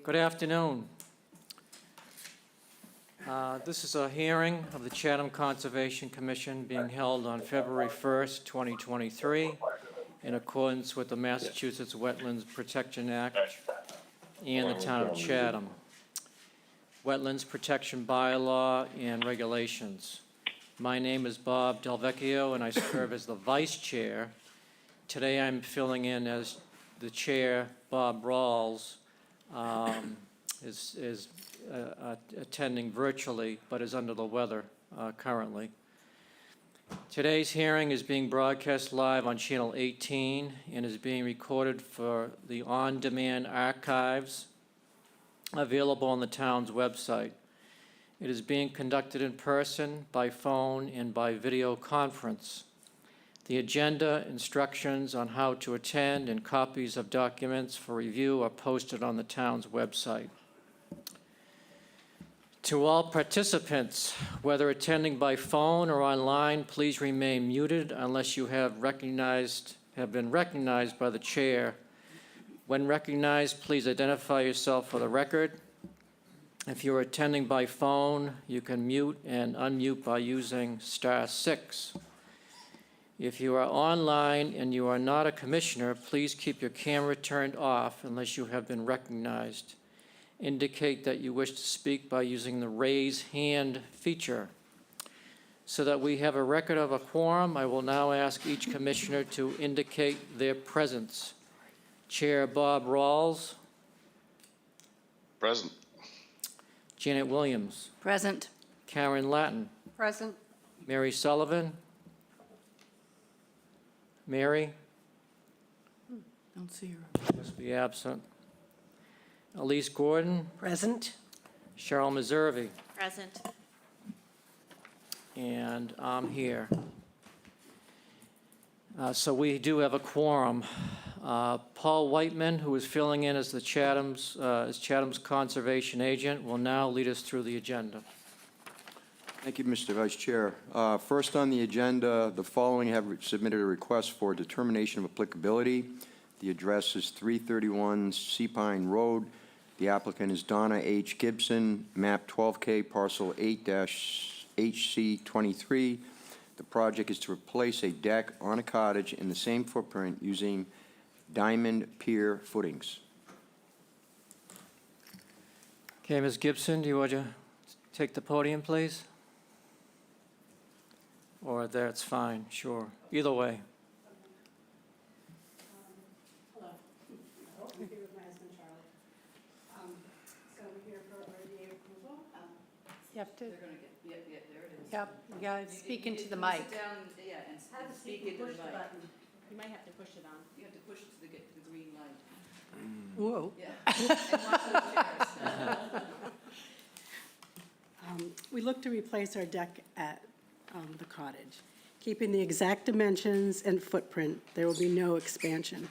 Good afternoon. This is a hearing of the Chatham Conservation Commission being held on February 1st, 2023, in accordance with the Massachusetts Wetlands Protection Act and the Town of Chatham, Wetlands Protection Bylaw and Regulations. My name is Bob Delvecchio, and I serve as the Vice Chair. Today I'm filling in as the Chair. Bob Rawls is attending virtually, but is under the weather currently. Today's hearing is being broadcast live on Channel 18 and is being recorded for the on-demand archives available on the town's website. It is being conducted in person, by phone, and by video conference. The agenda, instructions on how to attend, and copies of documents for review are posted on the town's website. To all participants, whether attending by phone or online, please remain muted unless you have been recognized by the chair. When recognized, please identify yourself for the record. If you are attending by phone, you can mute and unmute by using *6. If you are online and you are not a commissioner, please keep your camera turned off unless you have been recognized. Indicate that you wish to speak by using the raise hand feature. So that we have a record of a quorum, I will now ask each commissioner to indicate their presence. Chair Bob Rawls. Present. Janet Williams. Present. Karen Latin. Present. Mary Sullivan. Mary? Don't see her. Must be absent. Elise Gordon. Present. Cheryl Meservey. Present. And I'm here. So we do have a quorum. Paul Whiteman, who is filling in as Chatham's conservation agent, will now lead us through the agenda. Thank you, Mr. Vice Chair. First on the agenda, the following have submitted a request for determination of applicability. The address is 331 Seapine Road. The applicant is Donna H. Gibson, map 12K, parcel 8-HC23. The project is to replace a deck on a cottage in the same footprint using diamond pier footings. Okay, Ms. Gibson, do you want to take the podium, please? Or that's fine, sure. Either way. Hello. I'm here with my husband, Charlie. So we're here for RDA approval. You have to, They're going to get, there it is. yep, you gotta speak into the mic. Sit down, yeah, and speak into the Push the mic. button. You might have to push it on. You have to push it to get to the green light. Whoa. Yeah. And watch those chairs. We look to replace our deck at the cottage. Keeping the exact dimensions and footprint, there will be no expansion.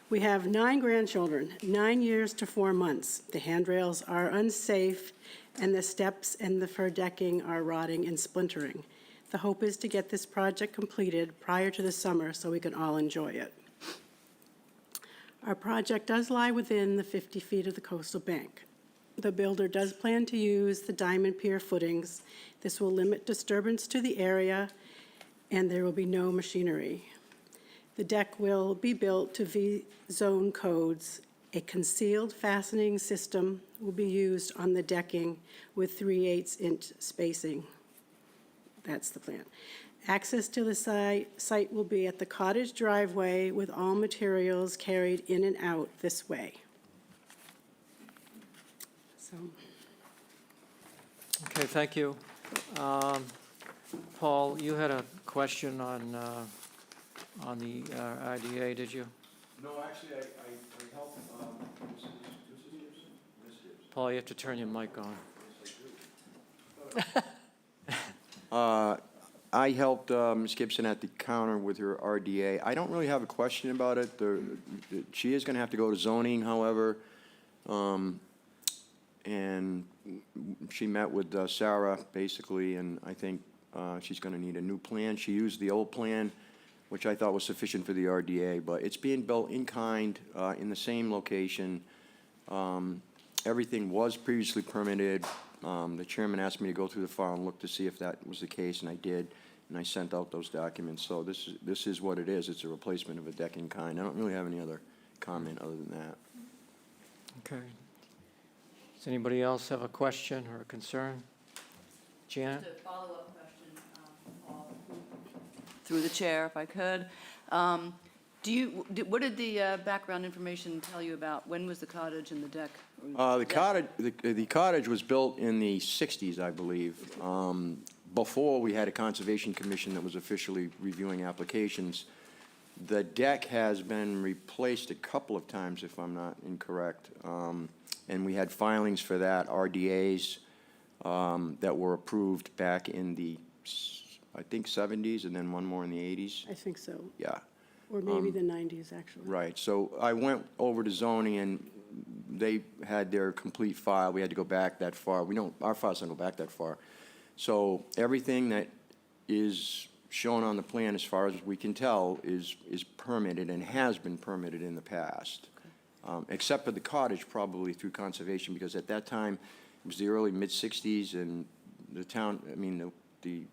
We have 9 grandchildren, 9 years to 4 months. The handrails are unsafe, and the steps and the fir decking are rotting and splintering. The hope is to get this project completed prior to the summer so we can all enjoy it. Our project does lie within the 50 feet of the coastal bank. The builder does plan to use the diamond pier footings. This will limit disturbance to the area, and there will be no machinery. The deck will be built to V-zone codes. A concealed fastening system will be used on the decking with 3/8-inch spacing. That's the plan. Access to the site will be at the cottage driveway with all materials carried in and out this way. So, Okay, thank you. Paul, you had a question on the IDA, did you? No, actually, I helped Mrs. Gibson. Paul, you have to turn your mic on. I helped Ms. Gibson at the counter with her RDA. I don't really have a question about it. She is going to have to go to zoning, however, and she met with Sarah, basically, and I think she's going to need a new plan. She used the old plan, which I thought was sufficient for the RDA, but it's being built in kind in the same location. Everything was previously permitted. The chairman asked me to go through the file and look to see if that was the case, and I did, and I sent out those documents. So this is what it is. It's a replacement of a deck in kind. I don't really have any other comment other than that. Okay. Does anybody else have a question or a concern? Janet? Just a follow-up question, Paul, through the chair, if I could. What did the background information tell you about? When was the cottage and the deck? The cottage was built in the 60s, I believe, before we had a Conservation Commission that was officially reviewing applications. The deck has been replaced a couple of times, if I'm not incorrect, and we had filings for that, RDAs, that were approved back in the, I think, 70s, and then one more in the 80s. I think so, Yeah. or maybe the 90s, actually. Right, so I went over to zoning, and they had their complete file. We had to go back that far. Our files don't go back that far. So everything that is shown on the plan, as far as we can tell, is permitted and has been permitted in the past. Except for the cottage, probably through conservation, because at that time, it was the early mid-60s, and the town, the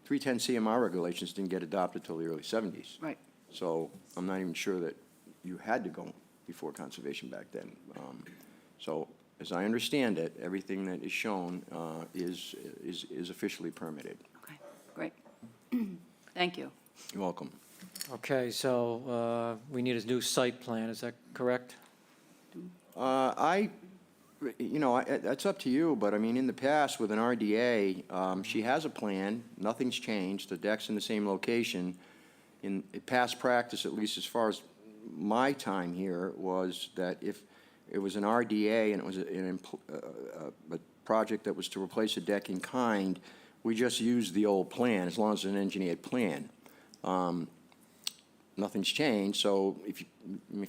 310 CMR regulations didn't get adopted till the early 70s. Right. So I'm not even sure that you had to go before conservation back then. So as I understand it, everything that is shown is officially permitted. Okay, great. Thank you. You're welcome. Okay, so we need a new site plan, is that correct? That's up to you, but I mean, in the past with an RDA, she has a plan, nothing's changed, the deck's in the same location. In past practice, at least as far as my time here, was that if it was an RDA and it was a project that was to replace a deck in kind, we just used the old plan, as long as it's an engineered plan. Nothing's changed, so if you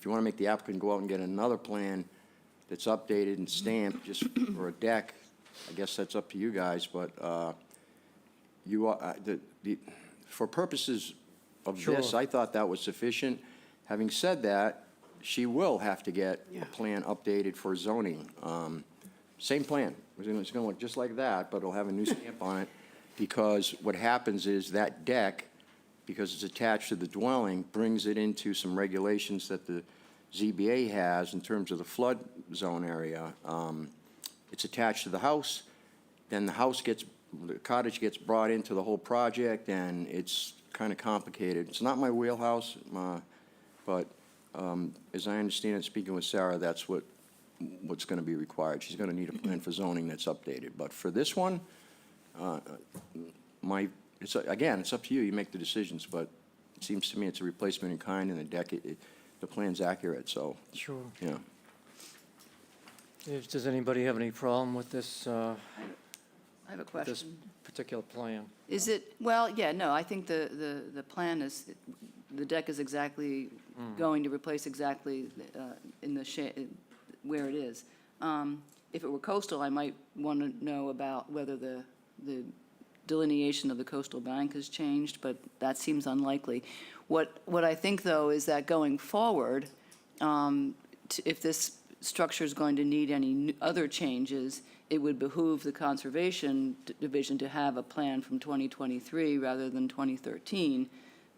want to make the applicant go out and get another plan that's updated and stamped just for a deck, I guess that's up to you guys, but for purposes of this, Sure. I thought that was sufficient. Having said that, she will have to get Yeah. a plan updated for zoning. Same plan. It's going to look just like that, but it'll have a new stamp on it, because what happens is that deck, because it's attached to the dwelling, brings it into some regulations that the ZBA has in terms of the flood zone area. It's attached to the house, then the cottage gets brought into the whole project, and it's kind of complicated. It's not my wheelhouse, but as I understand it, speaking with Sarah, that's what's going to be required. She's going to need a plan for zoning that's updated. But for this one, again, it's up to you. You make the decisions, but it seems to me it's a replacement in kind, and the deck, the plan's accurate, so, Sure. yeah. Does anybody have any problem with this I have a this question. particular plan? Is it, well, yeah, no, I think the plan is, the deck is exactly going to replace exactly in the where it is. If it were coastal, I might want to know about whether the delineation of the coastal bank has changed, but that seems unlikely. What I think, though, is that going forward, if this structure is going to need any other changes, it would behoove the Conservation Division to have a plan from 2023 rather than 2013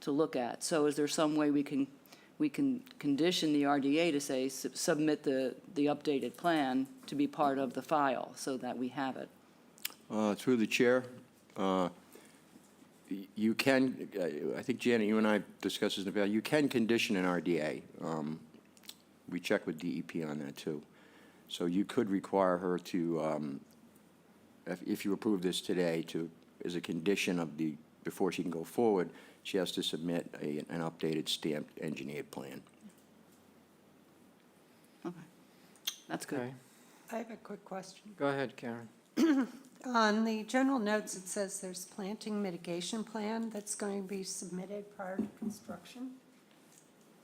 to look at. So is there some way we can condition the RDA to say, submit the updated plan to be part of the file so that we have it? Through the chair, you can, I think, Janet, you and I discussed this in the past, you can condition an RDA. We checked with DEP on that, too. So you could require her to, if you approve this today, as a condition before she can go forward, she has to submit an updated stamped engineered plan. Okay, that's good. Okay. I have a quick question. Go ahead, Karen. On the general notes, it says there's planting mitigation plan that's going to be submitted prior to construction.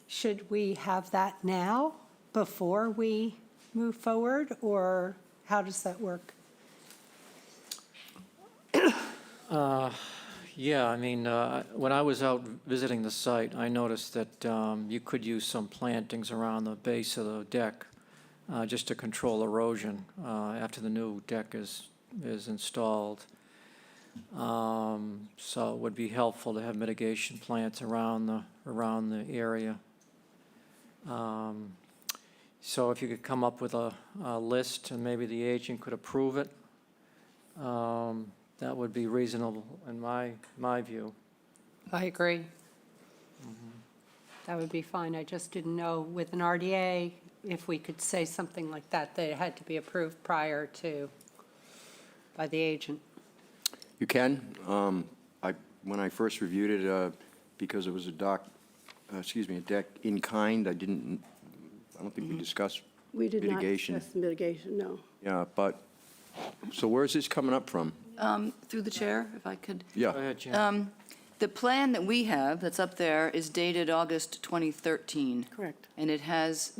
Should we have that now, before we move forward, or how does that work? Yeah, I mean, when I was out visiting the site, I noticed that you could use some plantings around the base of the deck just to control erosion after the new deck is installed. So it would be helpful to have mitigation plants around the area. So if you could come up with a list, and maybe the agent could approve it, that would be reasonable in my view. I agree. That would be fine. I just didn't know with an RDA, if we could say something like that, that it had to be approved prior to, by the agent. You can. When I first reviewed it, because it was a deck in kind, I don't think we discussed We did not mitigation. discuss mitigation, no. Yeah, but, so where's this coming up from? Through the chair, if I could. Go Yeah, ahead, Jan. The plan that we have that's up there is dated August 2013. Correct. And it has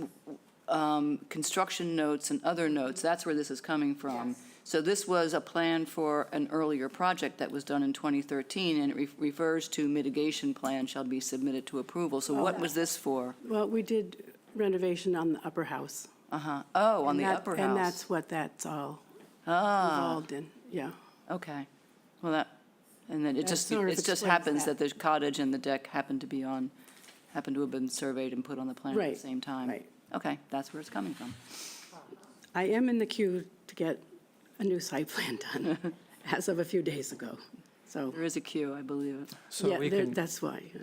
construction notes and other notes. That's where this is coming from. So this was a plan for an earlier project that was done in 2013, and it refers to mitigation plan shall be submitted to approval. So what was this for? Well, we did renovation on the upper house. Uh-huh. Oh, on And the that- upper And house. that's what that's all Ah, involved in, yeah. okay. Well, and then That sort of it just explains happens that. that the cottage and the deck happen to have been surveyed and put on the plan at Right, the same time. right. Okay, that's where it's coming from. I am in the queue to get a new site plan done as of a few days ago. So, There is a queue, I believe it. So yeah, we there- can, that's why, yeah.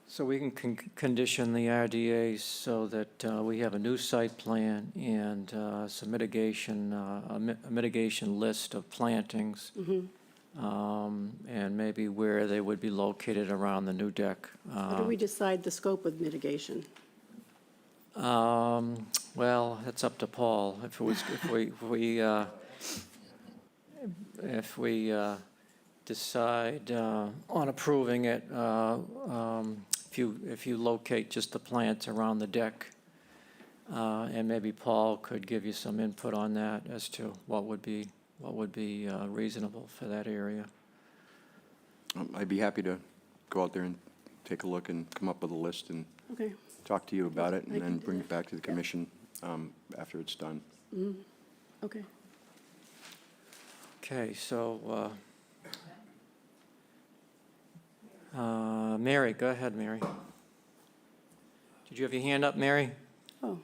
so we can condition the RDAs so that we have a new site plan and some mitigation, a mitigation list of plantings, and maybe where they would be located around the new deck. How do we decide the scope of mitigation? Well, that's up to Paul. If we decide on approving it, if you locate just the plants around the deck, and maybe Paul could give you some input on that as to what would be reasonable for that area. I'd be happy to go out there and take a look and come up with a list and Okay, talk to you about it, I and can then do bring that. it back to the commission after it's done. okay. Okay, so, Mary, go ahead, Mary. Did you have your hand up, Mary? Oh,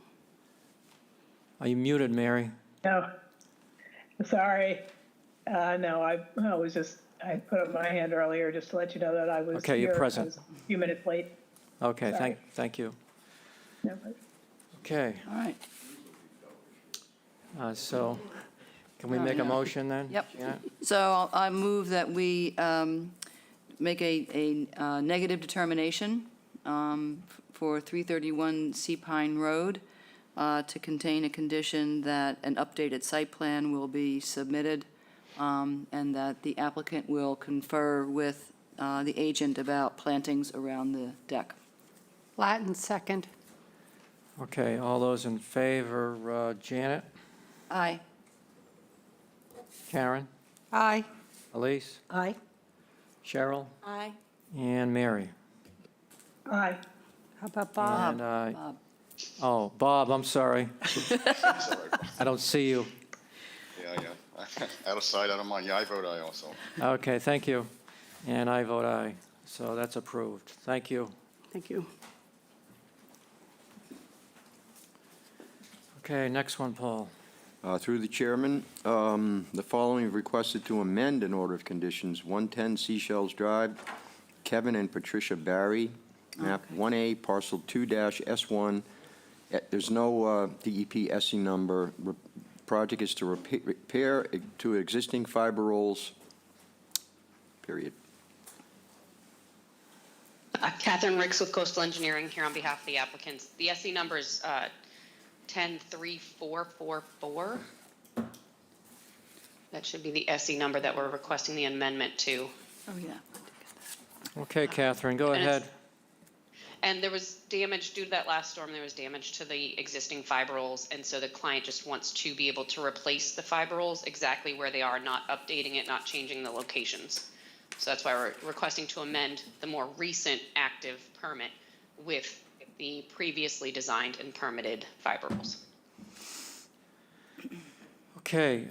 Are you muted, Mary? No, sorry. No, I put up my hand earlier just to let you know that I was Okay, you're here. present. I was a few minutes late. Okay, Sorry. thank you. No, but- Okay, All right. so can we make a motion then? Yep. Janet? So I move that we make a negative determination for 331 Sea Pine Road to contain a condition that an updated site plan will be submitted, and that the applicant will confer with the agent about plantings around the deck. Latin second. Okay, all those in favor, Janet, Aye. Karen, Aye. Elise, Aye. Cheryl, Aye. and Mary. Aye. How about Bob? And, Bob. oh, Bob, I'm sorry. I don't see you. Yeah. Out of sight, out of mind. Yeah, I vote aye also. Okay, thank you. And I vote aye, so that's approved. Thank you. thank you. Okay, next one, Paul. Through the chairman, the following are requested to amend an order of conditions: 110 Seychelles Drive, Kevin and Patricia Barry, map 1A, parcel 2-S1. There's no DEP SE number. Project is to repair to existing fiber rolls, period. Catherine Ricks with Coastal Engineering here on behalf of the applicants. The SE number is 103444. That should be the SE number that we're requesting the amendment to. Oh, yeah. Okay, Catherine, go And it's- ahead. And there was damage due to that last storm. There was damage to the existing fiber rolls, and so the client just wants to be able to replace the fiber rolls exactly where they are, not updating it, not changing the locations. So that's why we're requesting to amend the more recent active permit with the previously designed and permitted fiber rolls. Okay,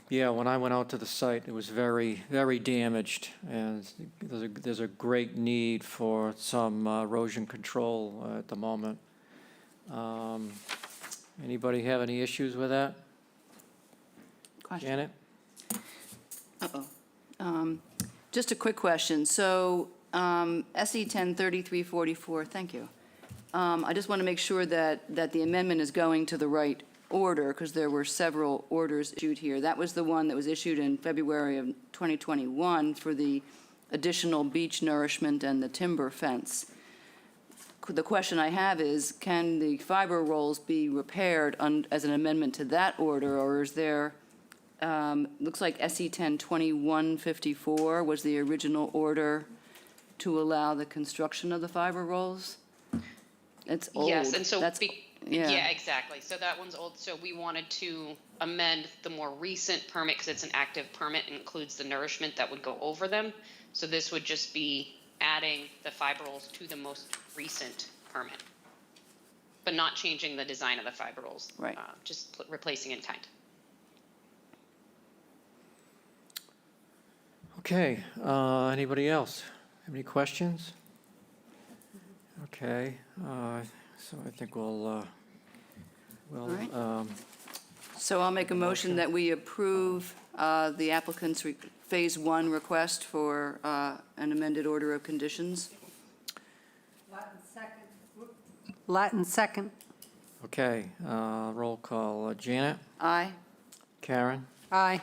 yeah, when I went out to the site, it was very, very damaged, and there's a great need for some erosion control at the moment. Anybody have any issues with that? Question. Janet? Uh-oh. Just a quick question. So SE 103344, thank you. I just want to make sure that the amendment is going to the right order, because there were several orders issued here. That was the one that was issued in February of 2021 for the additional beach nourishment and the timber fence. The question I have is, can the fiber rolls be repaired as an amendment to that order, or is there, looks like SE 102154 was the original order to allow the construction of the fiber rolls? It's old. Yes, and so, That's- yeah, yeah. exactly. So that one's old. So we wanted to amend the more recent permit because it's an active permit and includes the nourishment that would go over them. So this would just be adding the fiber rolls to the most recent permit, but not changing the design of the fiber rolls. Right. Just replacing in kind. Okay, anybody else? Have any questions? Okay, so I think we'll, right. So I'll make a motion that we approve the applicant's Phase 1 request for an amended order of conditions. Latin second. okay, roll call. Janet? Aye. Karen? Aye.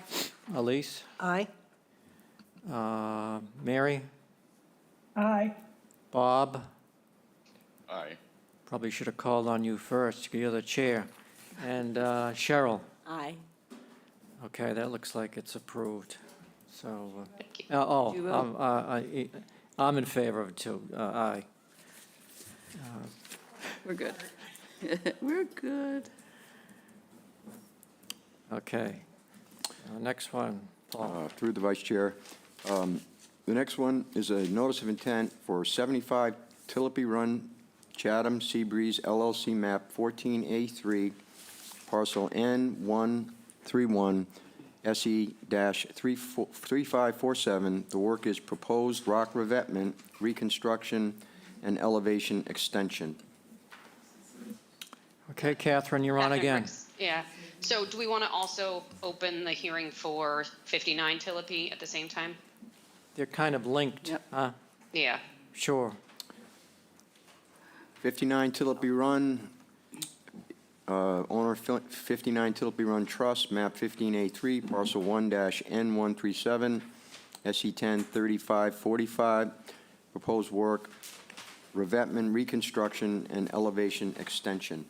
Elise? Aye. Mary? Aye. Bob? Aye. Probably should have called on you first, 'cause you're the chair. And Cheryl? Aye. Okay, that looks like it's approved. So, Thank you. oh, You vote? I'm in favor of it too, aye. We're good. We're good. Okay. Next one, Paul. Through the Vice Chair. The next one is a notice of intent for 75 Tilapy Run, Chatham, Seabreeze LLC map 14A3, parcel N131, SE-3547. The work is proposed rock revetment, reconstruction, and elevation extension. Okay, Catherine, you're on Catherine again. Brooks. Yeah. So do we want to also open the hearing for 59 Tilapy at the same time? They're kind of linked. Yep. Yeah. Sure. 59 Tilapy Run, owner 59 Tilapy Run Trust, map 15A3, parcel 1-N137, SE-103545. Proposed work, revetment, reconstruction, and elevation extension.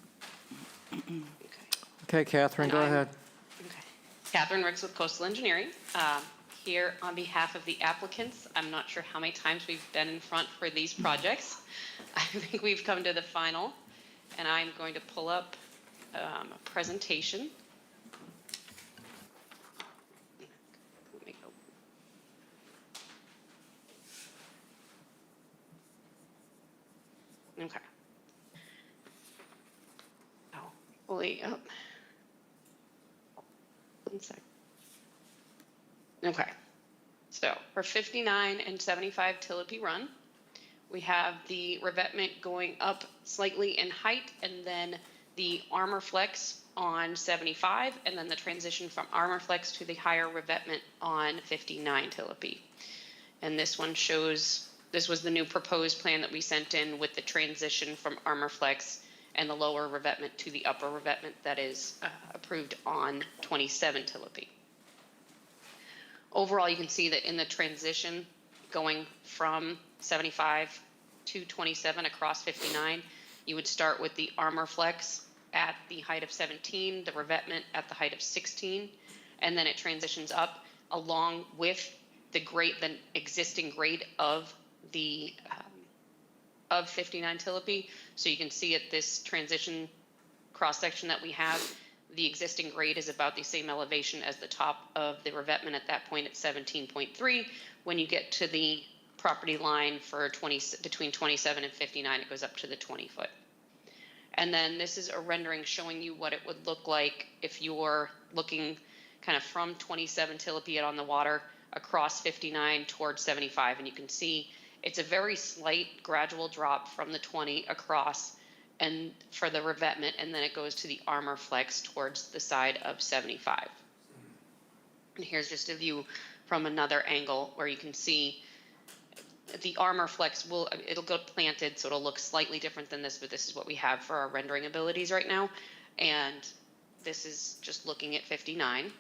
Okay, Catherine, go And I'm- ahead. Okay. Catherine Ricks with Coastal Engineering. Here on behalf of the applicants, I'm not sure how many times we've been in front for these projects. I think we've come to the final, and I'm going to pull up a presentation. Let me go. Okay. Oh, fully up. One sec. Okay. So for 59 and 75 Tilapy Run, we have the revetment going up slightly in height, and then the armor flex on 75, and then the transition from armor flex to the higher revetment on 59 Tilapy. And this one shows, this was the new proposed plan that we sent in with the transition from armor flex and the lower revetment to the upper revetment that is approved on 27 Tilapy. Overall, you can see that in the transition going from 75 to 27 across 59, you would start with the armor flex at the height of 17, the revetment at the height of 16, and then it transitions up along with the grade, the existing grade of the of 59 Tilapy. So you can see at this transition cross section that we have, the existing grade is about the same elevation as the top of the revetment at that point at 17.3. When you get to the property line for between 27 and 59, it goes up to the 20 foot. And then this is a rendering showing you what it would look like if you're looking kind of from 27 Tillapiat on the water across 59 towards 75. And you can see it's a very slight gradual drop from the 20 across and for the revetment, and then it goes to the armor flex towards the side of 75. And here's just a view from another angle where you can see the armor flex it'll go planted, so it'll look slightly different than this, but this is what we have for our rendering abilities right now. And this is just looking at 59.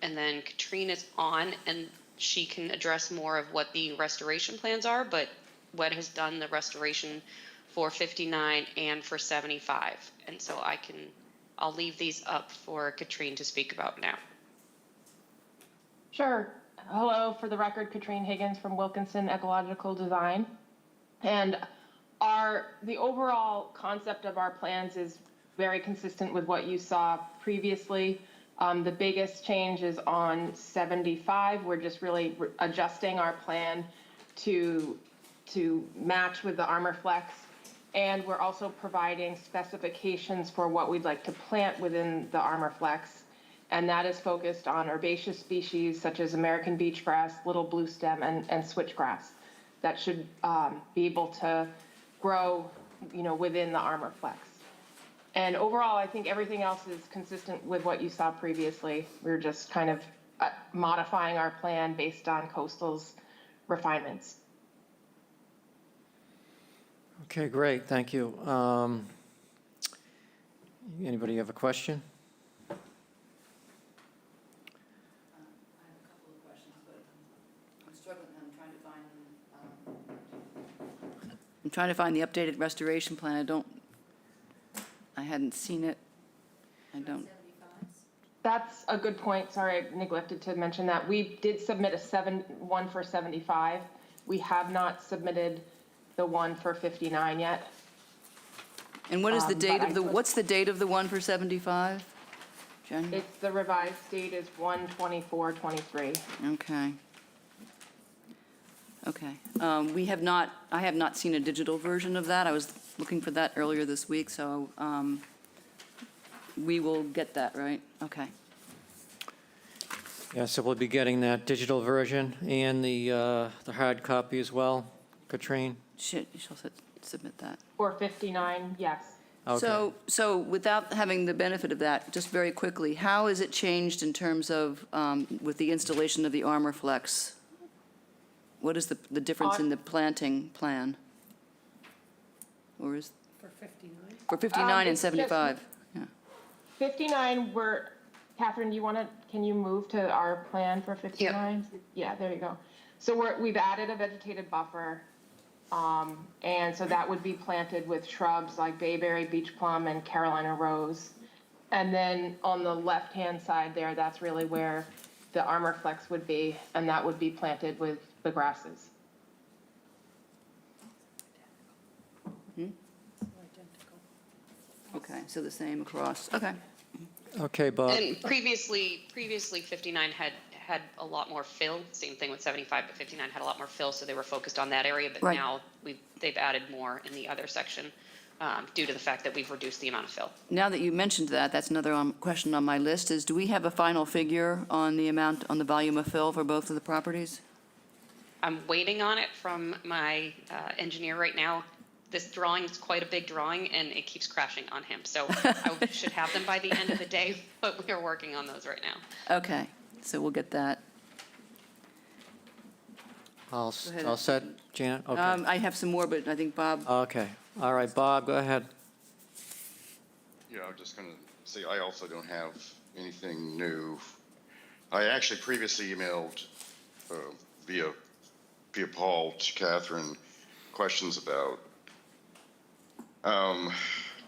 And then Katrine is on, and she can address more of what the restoration plans are, but WED has done the restoration for 59 and for 75. And so I'll leave these up for Katrine to speak about now. Sure. Hello, for the record, Katrine Higgins from Wilkinson Ecological Design. And the overall concept of our plans is very consistent with what you saw previously. The biggest change is on 75. We're just really adjusting our plan to match with the Armor Flex. And we're also providing specifications for what we'd like to plant within the Armor Flex. And that is focused on herbaceous species such as American beach grass, little bluestem, and switchgrass that should be able to grow, within the Armor Flex. And overall, I think everything else is consistent with what you saw previously. We're just kind of modifying our plan based on Coastal's refinements. Okay, great, thank you. Anybody have a question? I'm trying to find the updated restoration plan. I hadn't seen it. I don't. That's a good point. Sorry, I neglected to mention that. We did submit one for 75. We have not submitted the one for 59 yet. And what is the date but of what's the date of the one for 75? January? It's the revised date is 1/24/23. Okay. Okay. I have not seen a digital version of that. I was looking for that earlier this week, so we will get that, right? Okay. Yeah, so we'll be getting that digital version and the hard copy as well, Katrine? She'll submit that. For 59, yes. Okay. So without having the benefit of that, just very quickly, how is it changed in terms of, with the installation of the Armor Flex? What is the difference in the planting plan? Or is? For 59? For 59 and It's just- 75? Yeah. 59, Catherine, can you move to our plan for 59? Yeah, there you go. So we've added a vegetated buffer, and so that would be planted with shrubs like bayberry, beach plum, and Carolina rose. And then on the left-hand side there, that's really where the Armor Flex would be, and that would be planted with the grasses. Okay, so the same across. Okay. Okay, Bob. And previously 59 had a lot more fill. Same thing with 75, but 59 had a lot more fill, so they were focused on that area. But Right. now they've added more in the other section due to the fact that we've reduced the amount of fill. Now that you mentioned that, that's another question on my list, is do we have a final figure on the volume of fill for both of the properties? I'm waiting on it from my engineer right now. This drawing is quite a big drawing, and it keeps crashing on him. So I should have them by the end of the day, but we are working on those right now. Okay, so we'll get that. All ahead. all set, Janet? Okay. I have some more, but I think Bob, Okay, all right, Bob, go ahead. Yeah, I'm just going to say I also don't have anything new. I actually previously emailed via Paul to Catherine questions about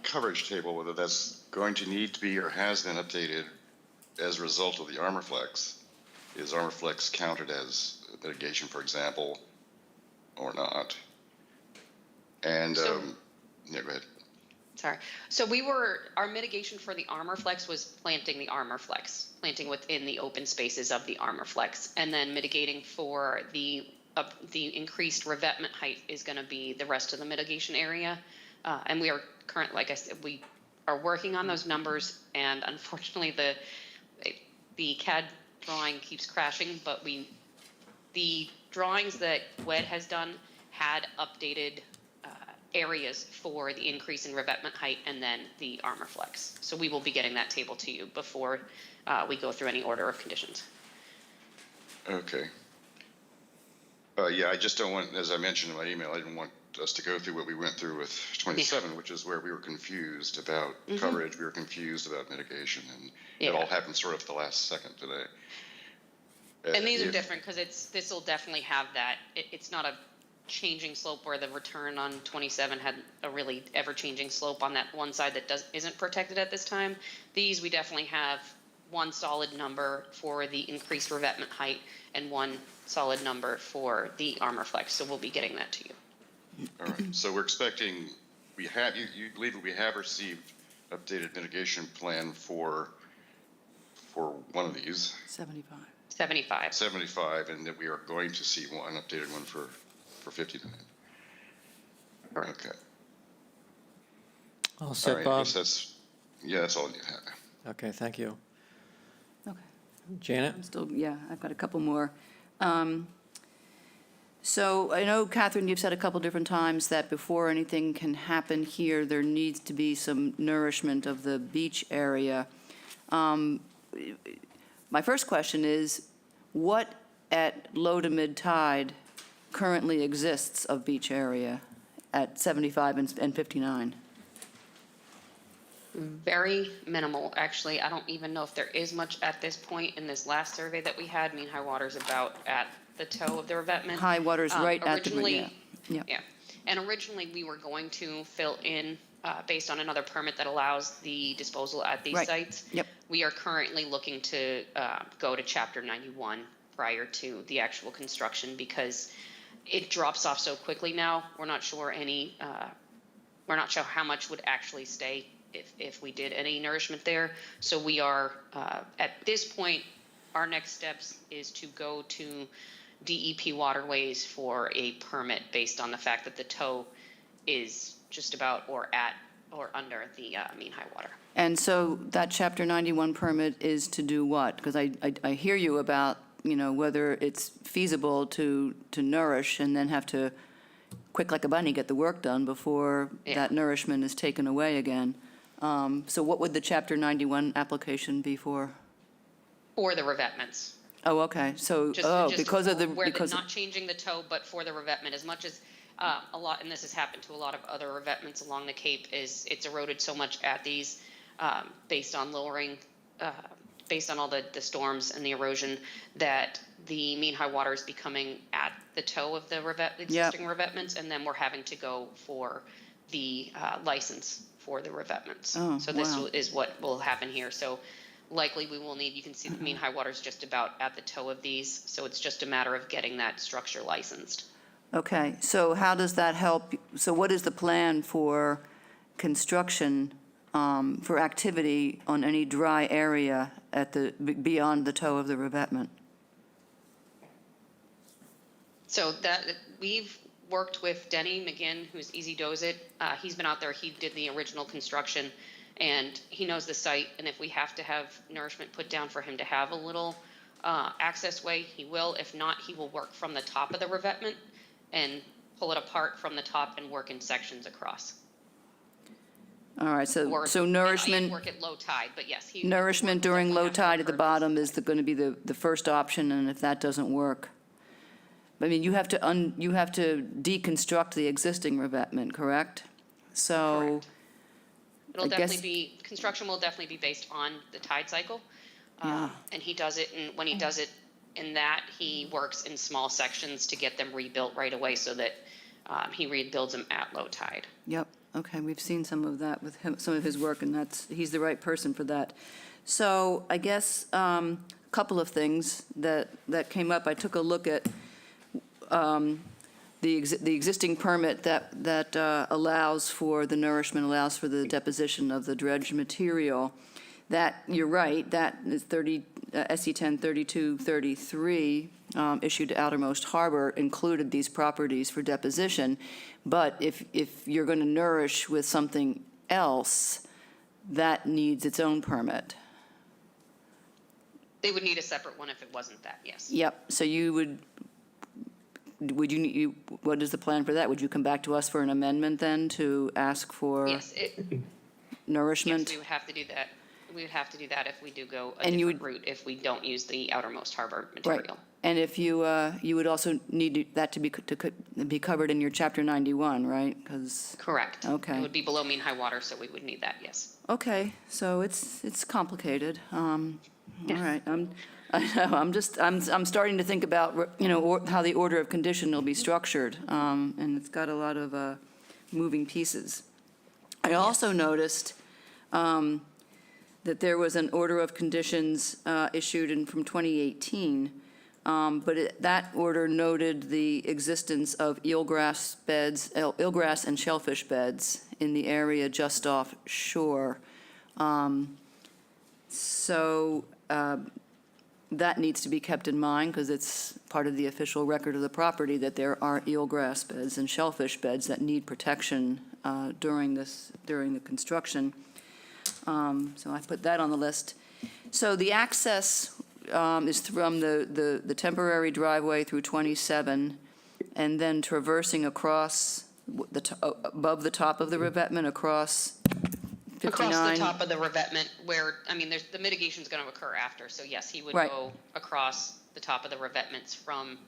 coverage table, whether that's going to need to be or has been updated as a result of the Armor Flex. Is Armor Flex counted as mitigation, for example, or not? And, yeah, go ahead. Sorry. So our mitigation for the Armor Flex was planting the Armor Flex, planting within the open spaces of the Armor Flex, and then mitigating for the increased revetment height is going to be the rest of the mitigation area. And we are like I said, we are working on those numbers, and unfortunately, the CAD drawing keeps crashing, but the drawings that WED has done had updated areas for the increase in revetment height and then the armor flex. So we will be getting that table to you before we go through any order of conditions. Okay. Yeah, I just don't want, as I mentioned in my email, I didn't want us to go through what we went through with 27, which is where we were confused about coverage, we were confused about mitigation, and it all happened sort of at the last second today. And these are different because this will definitely have that. It's not a changing slope where the return on 27 had a really ever-changing slope on that one side that isn't protected at this time. These, we definitely have one solid number for the increased revetment height and one solid number for the armor flex. So we'll be getting that to you. All right, so we're expecting, you believe that we have received updated mitigation plan for one of these, 75. 75. 75, and that we are going to see an updated one for 59. Okay. All All set, right, I Bob? guess that's all you have. Okay, thank you. Okay. Janet? I'm still, yeah, I've got a couple more. So I know, Catherine, you've said a couple different times that before anything can happen here, there needs to be some nourishment of the beach area. My first question is, what at low to mid tide currently exists of beach area at 75 and 59? Very minimal, actually. I don't even know if there is much at this point. In this last survey that we had, mean high water's about at the toe of the revetment. High water's right at the, Originally, yeah. yeah. And originally, we were going to fill in based on another permit that allows the disposal at these Right. sites. Yep. We are currently looking to go to Chapter 91 prior to the actual construction because it drops off so quickly now. We're not sure how much would actually stay if we did any nourishment there. So we are, at this point, our next steps is to go to DEP waterways for a permit based on the fact that the toe is just about or at or under the mean high water. And so that Chapter 91 permit is to do what? Because I hear you about, whether it's feasible to nourish and then have to, quick like a bunny, get the work done before that nourishment is taken away again. So what would the Chapter 91 application be for? Or the revetments. Oh, okay, so, Just because of the, where because, not changing the toe, but for the revetment, as much as a lot, and this has happened to a lot of other revetments along the Cape, is it's eroded so much at these based on lowering, based on all the storms and the erosion, that the mean high water is becoming at the toe of the existing revetments, and then we're having to go for the license for the revetments. Oh, so this wow. is what will happen here. So likely we will need, you can see the mean high water is just about at the toe of these, so it's just a matter of getting that structure licensed. okay, so how does that help? So what is the plan for construction, for activity on any dry area beyond the toe of the revetment? So that we've worked with Denny McGinn, who's Easy Does It. He's been out there. He did the original construction, and he knows the site. And if we have to have nourishment put down for him to have a little access way, he will. If not, he will work from the top of the revetment and pull it apart from the top and work in sections across. All right, so And nourishment, work at low tide, but yes, he nourishment will during definitely low have to tide at the impervious. bottom is going to be the first option, and if that doesn't work, I mean, you have to deconstruct the existing revetment, correct? So, Correct. It'll I guess- definitely be, construction will definitely be based on the tide cycle. And he does it, and when he does it in that, he works in small sections to get them rebuilt right away so that he rebuilds them at low tide. yep, okay, we've seen some of that with him, some of his work, and he's the right person for that. So I guess a couple of things that came up. I took a look at the existing permit that allows for the nourishment, allows for the deposition of the dredged material. That, you're right, that is 30, SE 103233, issued to Outermost Harbor, included these properties for deposition. But if you're going to nourish with something else, that needs its own permit. They would need a separate one if it wasn't that, yes. Yep, so would you, what is the plan for that? Would you come back to us for an amendment then to ask for Yes, nourishment? yes, we would have to do that. We would have to do that if we do go a And you different route, if we don't use the Outermost Harbor Right. material. And if you, you would also need that to be covered in your Chapter 91, right? Because, Correct. Okay. It would be below mean high water, so we would need that, yes. okay, so it's complicated. All right, I know, I'm starting to think about, how the order of condition will be structured, and it's got a lot of moving pieces. I also noticed that there was an order of conditions issued from 2018, but that order noted the existence of eelgrass and shellfish beds in the area just offshore. So that needs to be kept in mind because it's part of the official record of the property that there are eelgrass beds and shellfish beds that need protection during the construction. So I put that on the list. So the access is from the temporary driveway through 27 and then traversing across above the top of the revetment across 59. Across the top of the revetment where, the mitigation's going to occur after. So yes, he would Right. go across the top of the revetments from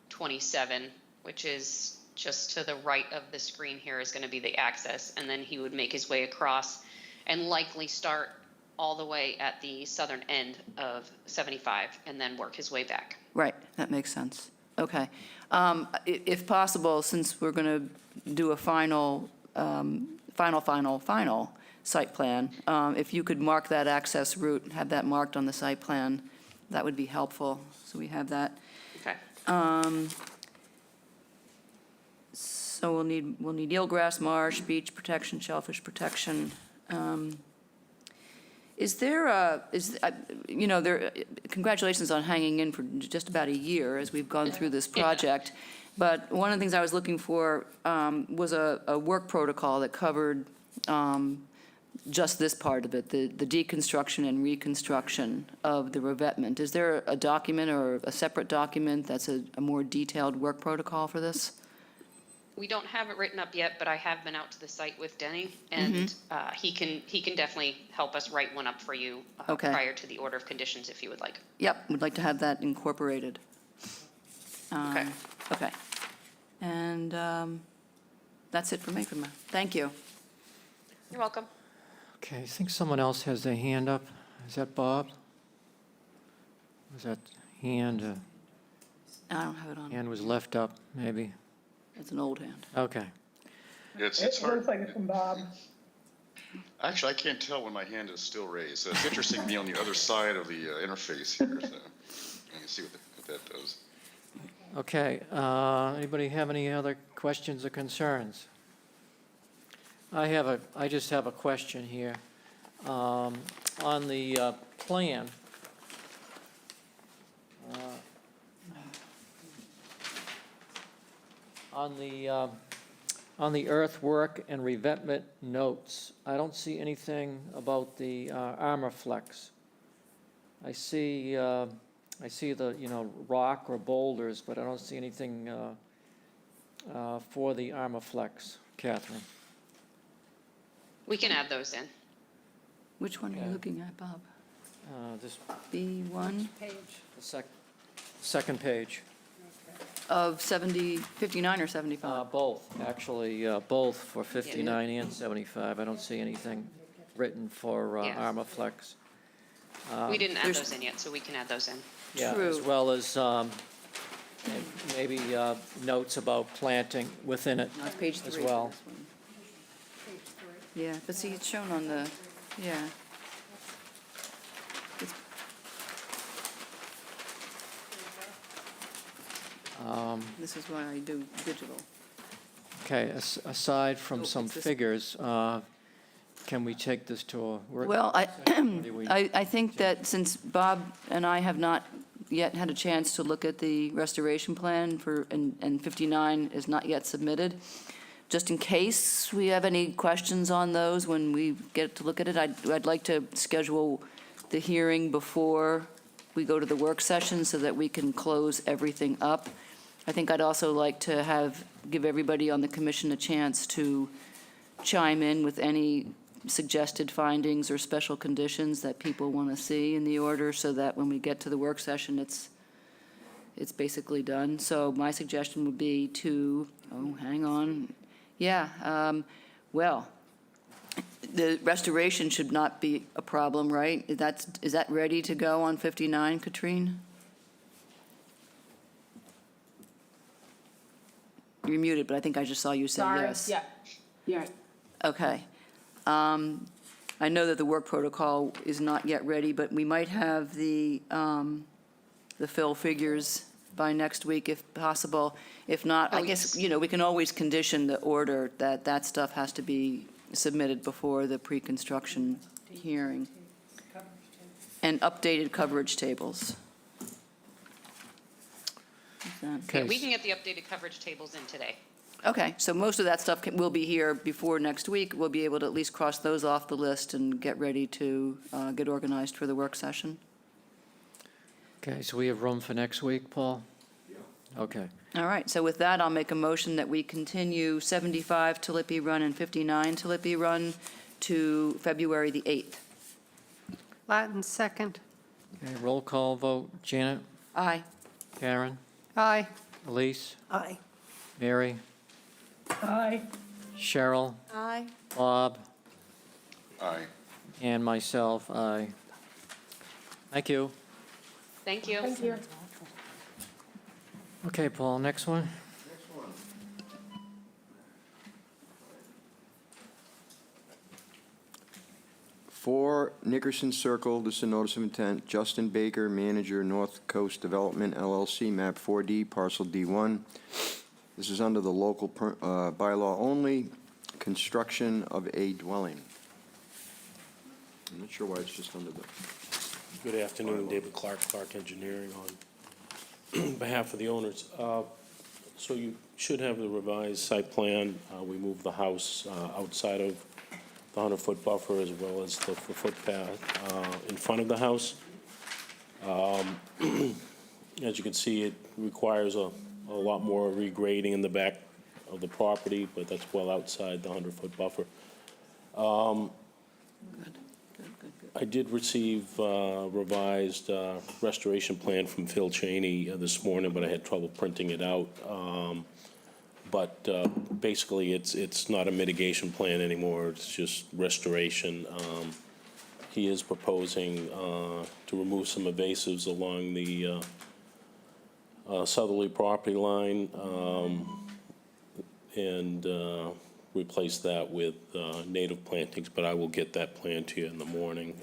27, which is just to the right of the screen here is going to be the access. And then he would make his way across and likely start all the way at the southern end of 75 and then work his way back. Right, that makes sense. Okay. If possible, since we're going to do a final site plan, if you could mark that access route, have that marked on the site plan, that would be helpful, so we have that. Okay. So we'll need eelgrass, marsh, beach protection, shellfish protection. Congratulations on hanging in for just about a year as we've gone through this project. But one of the things I was looking for was a work protocol that covered just this part of it, the deconstruction and reconstruction of the revetment. Is there a document or a separate document that's a more detailed work protocol for this? We don't have it written up yet, but I have been out to the site with Denny, and he can definitely help us write one up for you Okay. prior to the order of conditions if you would like. Yep, would like to have that incorporated. Okay. Okay. And that's it for me. Thank you. You're welcome. Okay, I think someone else has their hand up. Is that Bob? Was that hand, I don't have it on. hand was left up, maybe? It's an old hand. Okay. It's It hard. looks like it's from Bob. Actually, I can't tell when my hand is still raised. So it's interesting to be on the other side of the interface here. So you can see what that does. Okay, anybody have any other questions or concerns? I just have a question here. On the plan, on the earthwork and revetment notes, I don't see anything about the Armorflex. I see the, rock or boulders, but I don't see anything for the Armorflex, Catherine. We can add those in. Which one are you looking at, Bob? This, B1 the second page. of 59 or 75? Both, actually, both for 59 and 75. I don't see anything written for Yes. Armorflex. We didn't add there's- those in yet, so we can add those in. Yeah, True. as well as maybe notes about planting within it No, it's page 3. as for well. this one. Yeah, but see, it's shown on the, yeah. It's- This is why I do digital. Okay, aside from Oh, some it's this- figures, can we take this to a work? Well, do we- I think that since Bob and I have not yet had a chance to look at the restoration plan and 59 is not yet submitted, just in case we have any questions on those when we get to look at it, I'd like to schedule the hearing before we go to the work session so that we can close everything up. I think I'd also like to give everybody on the commission a chance to chime in with any suggested findings or special conditions that people want to see in the order, so that when we get to the work session, it's basically done. So my suggestion would be hang on. Yeah, well, the restoration should not be a problem, right? Is that ready to go on 59, Katrine? You're muted, but I think I just saw you say Sorry, yes. yeah. Okay. I know that the work protocol is not yet ready, but we might have the fill figures by next week if possible. If not, I guess, we can always condition the order that stuff has to be submitted before the pre-construction hearing. And updated coverage tables. What's that? Okay, We can get the updated coverage tables in today. Okay, so most of that stuff will be here before next week. We'll be able to at least cross those off the list and get ready to get organized for the work session. Okay, so we have room for next week, Paul? Yeah. Okay. All right, so with that, I'll make a motion that we continue 75 Tulipy Run and 59 Tulipy Run to February the 8th. Latin second. Okay, roll call vote. Janet? Aye. Karen? Aye. Elise? Aye. Mary? Aye. Cheryl? Aye. Bob? Aye. And myself, aye. Thank you. Thank you. Thank you. Okay, Paul, next one? For Nickerson Circle, this is a notice of intent, Justin Baker, manager, North Coast Development LLC, map 4D, parcel D1. This is under the local bylaw only, construction of a dwelling. I'm not sure why it's just under the, Good afternoon, David Clark, Clark Engineering, on behalf of the owners. So you should have the revised site plan. We moved the house outside of the 100-foot buffer as well as the footpath in front of the house. As you can see, it requires a lot more regrading in the back of the property, but that's well outside the 100-foot buffer. I did receive revised restoration plan from Phil Cheney this morning, but I had trouble printing it out. But basically, it's not a mitigation plan anymore, it's just restoration. He is proposing to remove some invasives along the southerly property line and replace that with native plantings, but I will get that plan to you in the morning.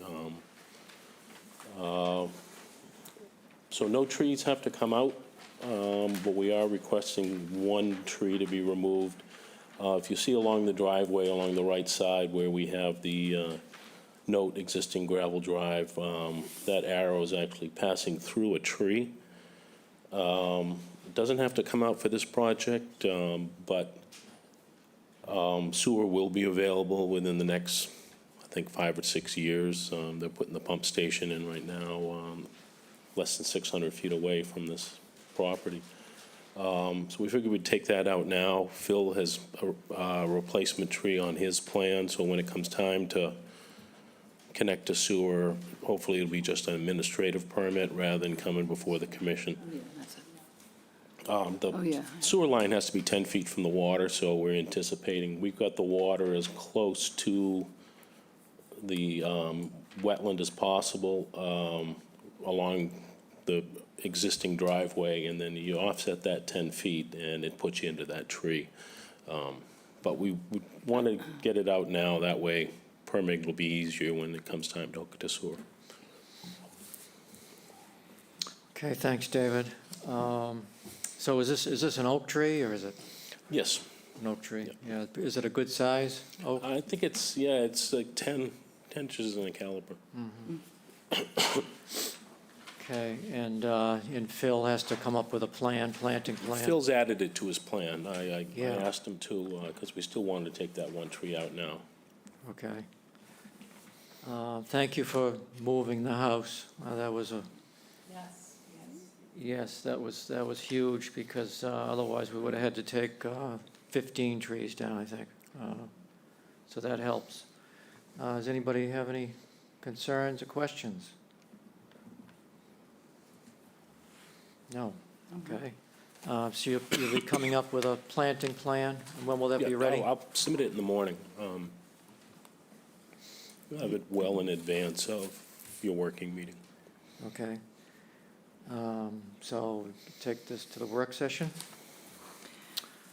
So no trees have to come out, but we are requesting one tree to be removed. If you see along the driveway, along the right side where we have the note existing gravel drive, that arrow is actually passing through a tree. It doesn't have to come out for this project, but sewer will be available within the next, I think, 5 or 6 years. They're putting the pump station in right now, less than 600 feet away from this property. So we figured we'd take that out now. Phil has a replacement tree on his plan, so when it comes time to connect to sewer, hopefully it'll be just an administrative permit rather than coming before the commission. Yeah, that's it. The sewer line has to be 10 feet from the water, so we're anticipating, we've got the water as close to the wetland as possible along the existing driveway, and then you offset that 10 feet, and it puts you into that tree. But we want to get it out now, that way permitting will be easier when it comes time to hook it to sewer. Okay, thanks, David. So is this an oak tree, or is it? Yes. an oak tree, yeah. Is it a good size oak? I think it's, yeah, it's like 10 inches in a caliber. Okay, and Phil has to come up with a planting plan? Phil's added it to his plan. I Yeah. asked him to, because we still wanted to take that one tree out now. Okay. Thank you for moving the house. That was a, yes, that was huge, because otherwise we would have had to take 15 trees down, I think. So that helps. Does anybody have any concerns or questions? No? Okay. So you'll be coming up with a planting plan? When will that be Yeah, ready? I'll submit it in the morning. We'll have it well in advance of your working meeting. Okay. So take this to the work session?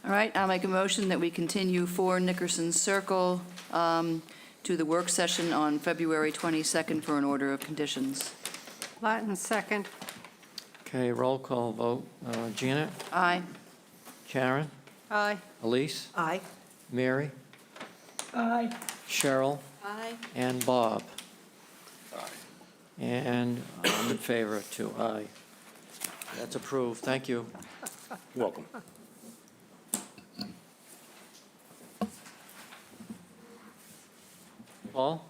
All right, I'll make a motion that we continue 4 Nickerson Circle to the work session on February 22nd for an order of conditions. Latin second. Okay, roll call vote. Janet? Aye. Karen? Aye. Elise? Aye. Mary? Aye. Cheryl? Aye. And Bob? Aye. And I'm in favor too, aye. That's approved, thank you. You're welcome. Paul?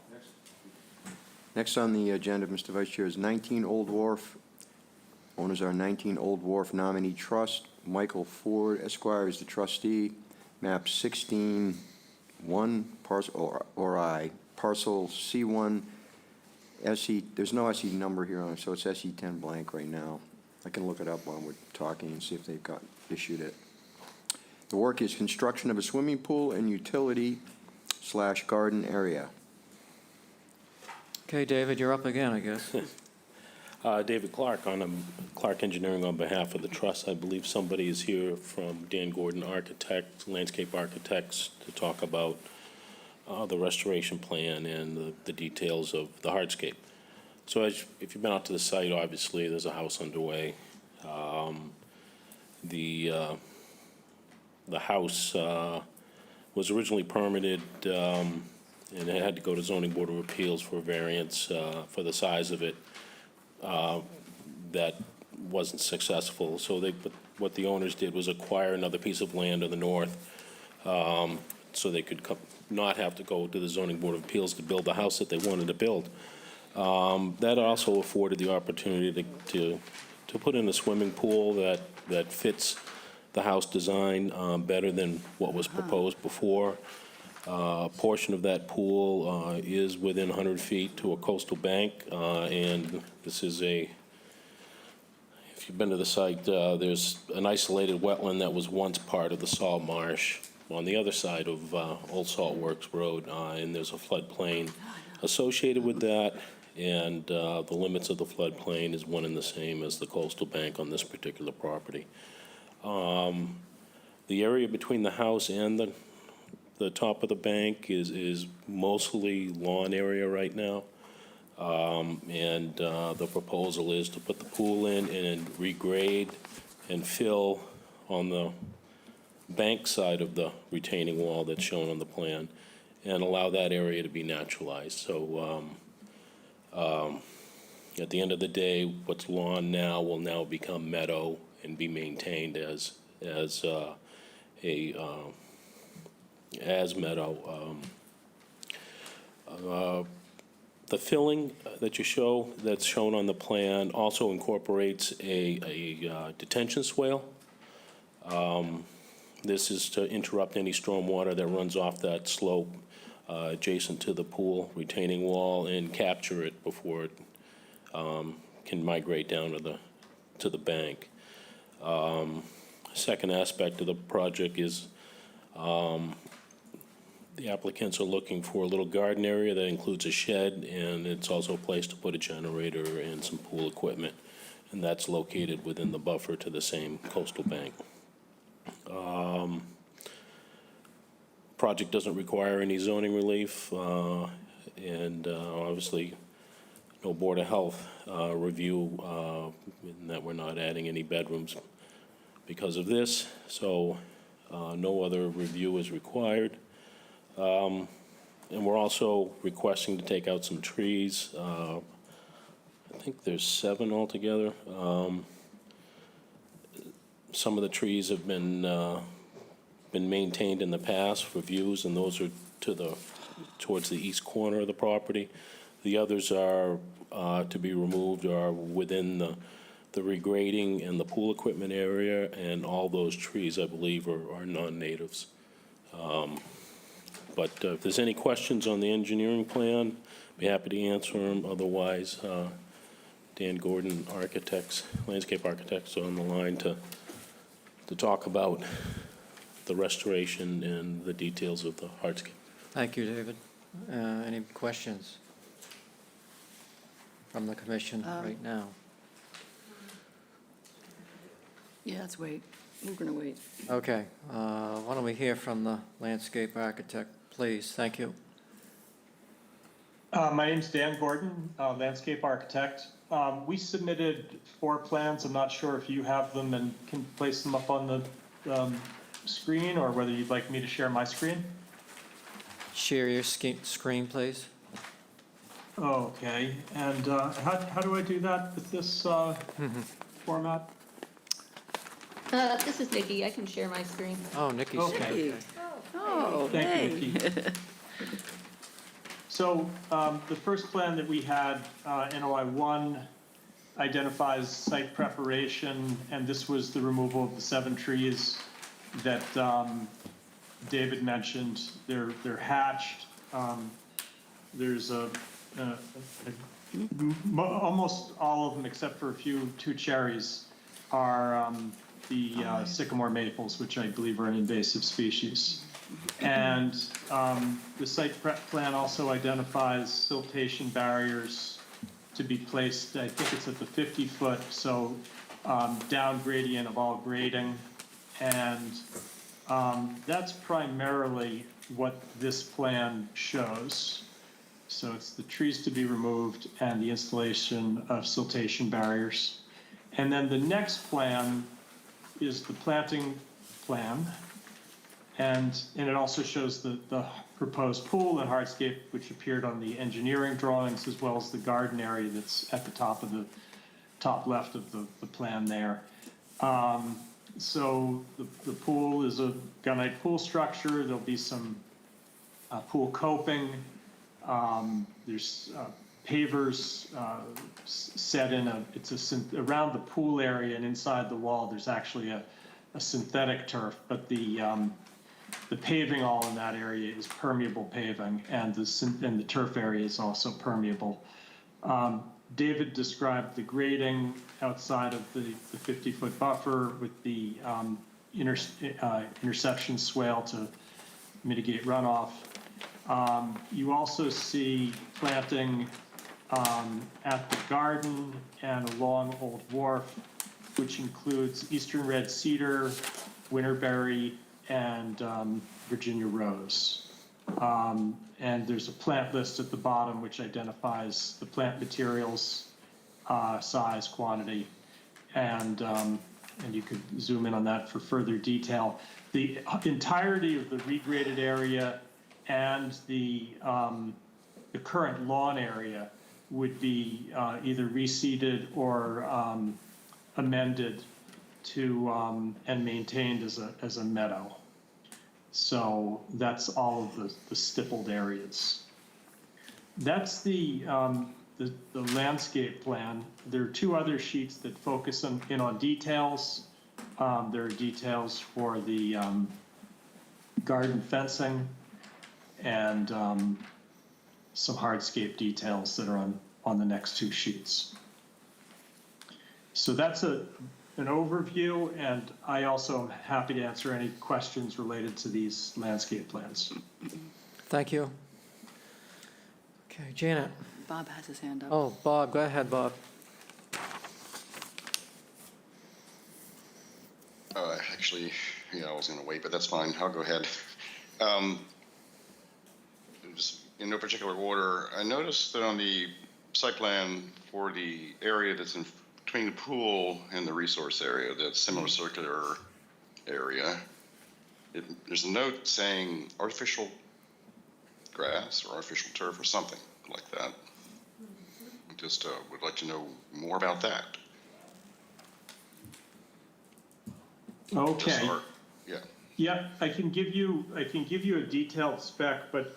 Next on the agenda, Mr. Vice Chair, is 19 Old Wharf. Owners are 19 Old Wharf Nominee Trust. Michael Ford Esquire is the trustee. Map 16-1, parcel, or I, parcel C1, SE, there's no SE number here on it, so it's SE10 blank right now. I can look it up while we're talking and see if they've issued it. The work is construction of a swimming pool and utility/garden area. Okay, David, you're up again, I guess. David Clark, Clark Engineering on behalf of the trust. I believe somebody is here from Dan Gordon Architect, Landscape Architects, to talk about the restoration plan and the details of the hardscape. So if you've been out to the site, obviously, there's a house underway. The house was originally permitted, and it had to go to Zoning Board of Appeals for a variance for the size of it. That wasn't successful, so what the owners did was acquire another piece of land to the north, so they could not have to go to the Zoning Board of Appeals to build the house that they wanted to build. That also afforded the opportunity to put in a swimming pool that fits the house design better than what was proposed before. A portion of that pool is within 100 feet to a coastal bank, and this is if you've been to the site, there's an isolated wetland that was once part of the salt marsh on the other side of Old Salt Works Road, and there's a floodplain associated with that, and the limits of the floodplain is one and the same as the coastal bank on this particular property. The area between the house and the top of the bank is mostly lawn area right now. And the proposal is to put the pool in and regrade and fill on the bank side of the retaining wall that's shown on the plan, and allow that area to be naturalized. So at the end of the day, what's lawn now will now become meadow and be maintained as meadow. The filling that's shown on the plan also incorporates a detention swale. This is to interrupt any stormwater that runs off that slope adjacent to the pool retaining wall and capture it before it can migrate down to the bank. Second aspect of the project is the applicants are looking for a little garden area that includes a shed, and it's also a place to put a generator and some pool equipment, and that's located within the buffer to the same coastal bank. Project doesn't require any zoning relief, and obviously no Board of Health review, in that we're not adding any bedrooms because of this. So No other review is required. And we're also requesting to take out some trees. I think there's 7 altogether. Some of the trees have been maintained in the past for views, and those are towards the east corner of the property. The others are to be removed, are within the regrading and the pool equipment area, and all those trees, I believe, are non-natives. But if there's any questions on the engineering plan, be happy to answer them. Otherwise, Dan Gordon, landscape architects, on the line to talk about the restoration and the details of the hardscape. Thank you, David. Any questions from the commission right now? Yeah, let's wait. We're going to wait. Okay, why don't we hear from the landscape architect, please? Thank you. My name's Dan Gordon, landscape architect. We submitted 4 plans. I'm not sure if you have them and can place them up on the screen, or whether you'd like me to share my screen. Share your screen, please. Okay, and how do I do that with this format? This is Nikki. I can share my screen. Oh, Nikki's Okay. here. Oh, Thank hey. you, Nikki. So the first plan that we had, NOI 1, identifies site preparation, and this was the removal of the 7 trees that David mentioned. They're hatched. There's almost all of them, except for 2 cherries, are the sycamore maples, which I believe are an invasive species. And the site prep plan also identifies siltation barriers to be placed. I think it's at the 50-foot, so down gradient of all grading. And that's primarily what this plan shows. So it's the trees to be removed and the installation of siltation barriers. And then the next plan is the planting plan. And it also shows the proposed pool and hardscape, which appeared on the engineering drawings, as well as the garden area that's at the top left of the plan there. So the pool is a gunite pool structure. There'll be some pool coping. There's pavers set in around the pool area, and inside the wall there's actually a synthetic turf, but the paving all in that area is permeable paving, and the turf area is also permeable. David described the grading outside of the 50-foot buffer with the interception swale to mitigate runoff. You also see planting at the garden and along Old Wharf, which includes eastern red cedar, winterberry, and Virginia rose. And there's a plant list at the bottom which identifies the plant materials, size, quantity, and you could zoom in on that for further detail. The entirety of the regraded area and the current lawn area would be either reseeded or amended to and maintained as a meadow. So that's all of the stippled areas. That's the landscape plan. There are 2 other sheets that focus in on details. There are details for the garden fencing and some hardscape details that are on the next 2 sheets. So that's an overview, and I also am happy to answer any questions related to these landscape plans. Thank you. Okay, Janet. Bob has his hand up. Oh, Bob, go ahead, Bob. Actually, yeah, I was going to wait, but that's fine. I'll go ahead. Just in no particular order, I noticed that on the site plan for the area that's in between the pool and the resource area, that similar circular area, there's a note saying artificial grass or artificial turf or something like that. Just would like to know more about that. Just Okay. yeah. Yeah, I can give you a detailed spec, but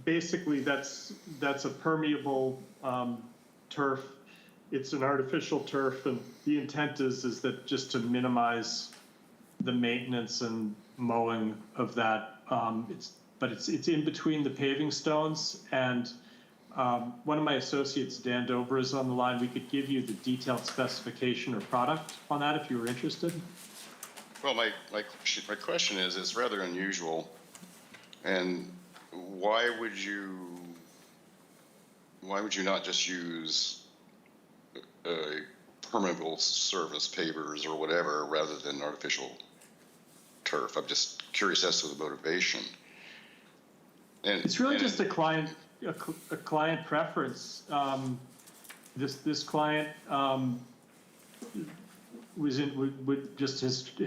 basically that's a permeable turf. It's an artificial turf, and the intent is that just to minimize the maintenance and mowing of that. It's in between the paving stones, and one of my associates, Dan Dover, is on the line. We could give you the detailed specification or product on that if you were interested. Well, my question is, it's rather unusual, and why would you not just use permeable surface pavers or whatever rather than artificial turf? I'm just curious as to the motivation. And it's really just a client preference. This client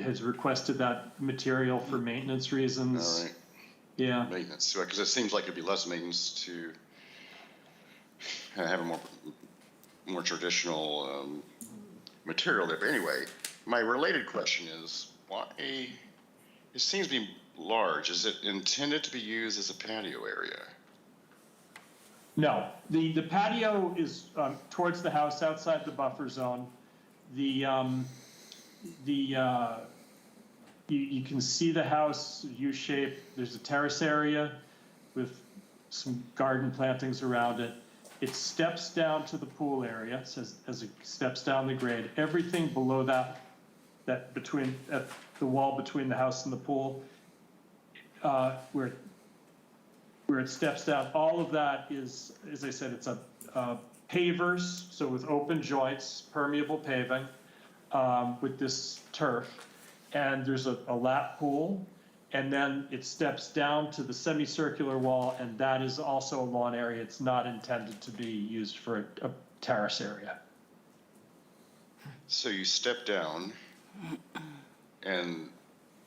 has requested that material for maintenance reasons. All right. Yeah. Maintenance, because it seems like it'd be less maintenance to have a more traditional material there. But anyway, my related question is, why? It seems to be large. Is it intended to be used as a patio area? No, the patio is towards the house, outside the buffer zone. You can see the house U-shape. There's a terrace area with some garden plantings around it. It steps down to the pool area as it steps down the grade. Everything below that between at the wall between the house and the pool, where it steps down, all of that is, as I said, it's a pavers, so with open joints, permeable paving, with this turf. And there's a lap pool, and then it steps down to the semicircular wall, and that is also a lawn area. It's not intended to be used for a terrace area. So you step down, and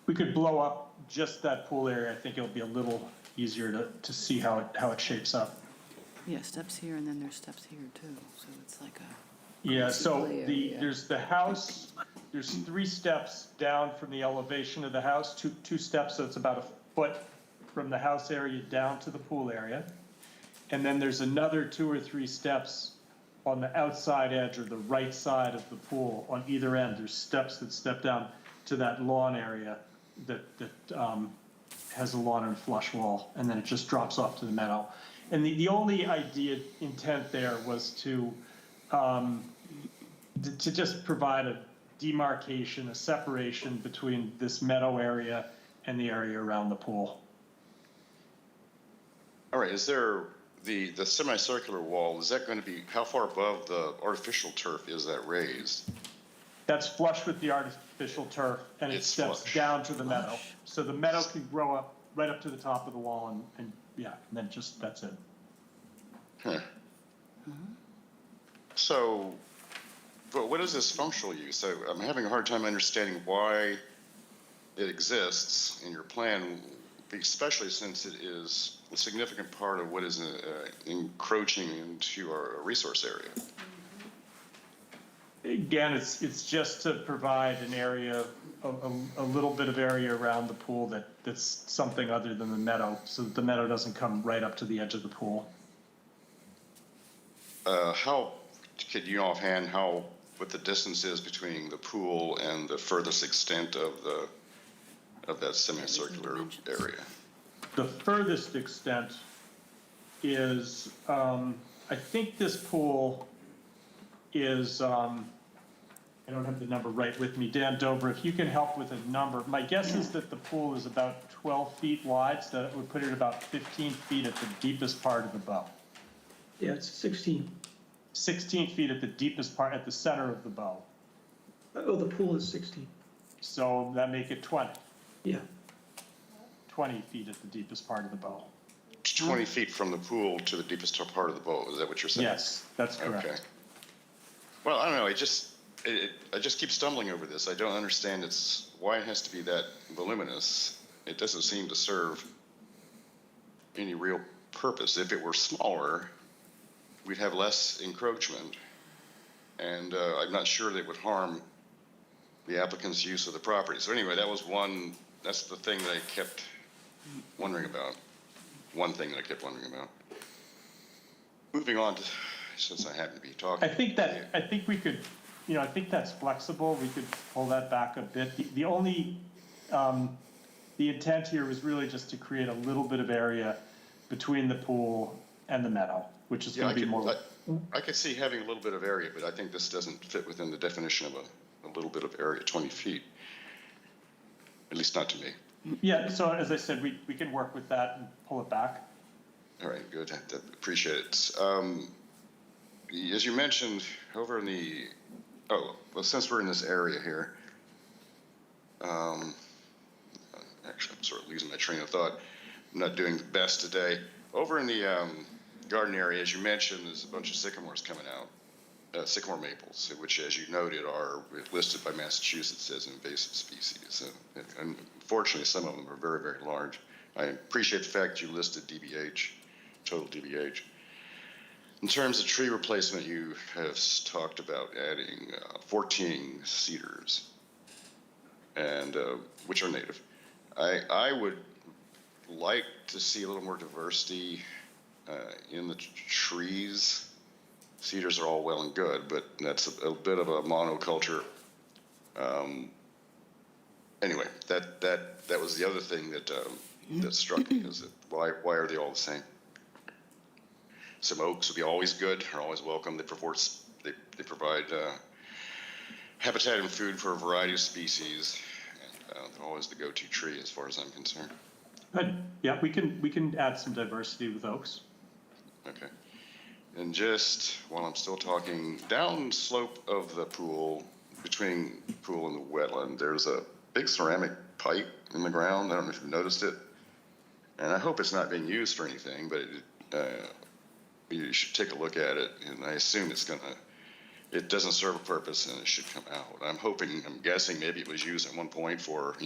we could blow up just that pool area. I think it'll be a little easier to see how it shapes up. Yeah, steps here, and then there's steps here too, so it's like a... Yeah, so area. there's the house, there's 3 steps down from the elevation of the house, two steps, so it's about a foot from the house area down to the pool area. And then there's another 2 or 3 steps on the outside edge or the right side of the pool on either end. There's steps that step down to that lawn area that has a lawn and flush wall, and then it just drops off to the meadow. And the only intent there was to just provide a demarcation, a separation between this meadow area and the area around the pool. all right, is there the semicircular wall, is that going to be, how far above the artificial turf is that raised? That's flush with the artificial turf, and it steps down to the meadow. So the meadow can grow up right up to the top of the wall, and then just, that's it. Huh. So, but what is this functional use? So I'm having a hard time understanding why it exists in your plan, especially since it is a significant part of what is encroaching into our resource area. Again, it's just to provide an area, a little bit of area around the pool that's something other than the meadow, so that the meadow doesn't come right up to the edge of the pool. How could you know offhand what the distance is between the pool and the furthest extent of that semicircular area? The furthest extent is, I think this pool is, I don't have the number right with me. Dan Dover, if you can help with a number. My guess is that the pool is about 12 feet wide, so that would put it about 15 feet at the deepest part of the bow. Yeah, it's 16. 16 feet at the deepest part, at the center of the bow. Oh, the pool is 16. So that make it 20. Yeah. 20 feet at the deepest part of the bow. 20 feet from the pool to the deepest part of the bow, is that what you're saying? Yes, that's correct. Okay. Well, I don't know, I just keep stumbling over this. I don't understand why it has to be that voluminous. it doesn't seem to serve any real purpose. If it were smaller, we'd have less encroachment, and I'm not sure that it would harm the applicant's use of the property. So anyway, that's the thing that I kept wondering about. One thing that I kept wondering about. Moving on to, since I happen to be talking. I think we could, I think that's flexible. We could pull that back a bit. The only, the intent here was really just to create a little bit of area between the pool and the meadow, which is going to be more. I could see having a little bit of area, but I think this doesn't fit within the definition of a little bit of area, 20 feet. At least not to me. Yeah, so as I said, we can work with that and pull it back. All right, good. I appreciate it. As you mentioned, over in the, since we're in this area here, actually, I'm sort of losing my train of thought. I'm not doing the best today. Over in the garden area, as you mentioned, there's a bunch of sycamores coming out, sycamore maples, which, as you noted, are listed by Massachusetts as invasive species. And unfortunately, some of them are very, very large. I appreciate the fact you listed DBH, total DBH. In terms of tree replacement, you have talked about adding 14 cedars, and which are native. I would like to see a little more diversity in the trees. Cedars are all well and good, but that's a bit of a monoculture. Anyway, that was the other thing that struck me, is that why are they all the same? Some oaks would be always good, are always welcome. They provide habitat and food for a variety of species, and they're always the go-to tree as far as I'm concerned. Good. Yeah, we can add some diversity with oaks. Okay. And just while I'm still talking, down slope of the pool, between the pool and the wetland, there's a big ceramic pipe in the ground. I don't know if you've noticed it. And I hope it's not being used for anything, but you should take a look at it. And I assume it doesn't serve a purpose and it should come out. I'm guessing maybe it was used at one point for,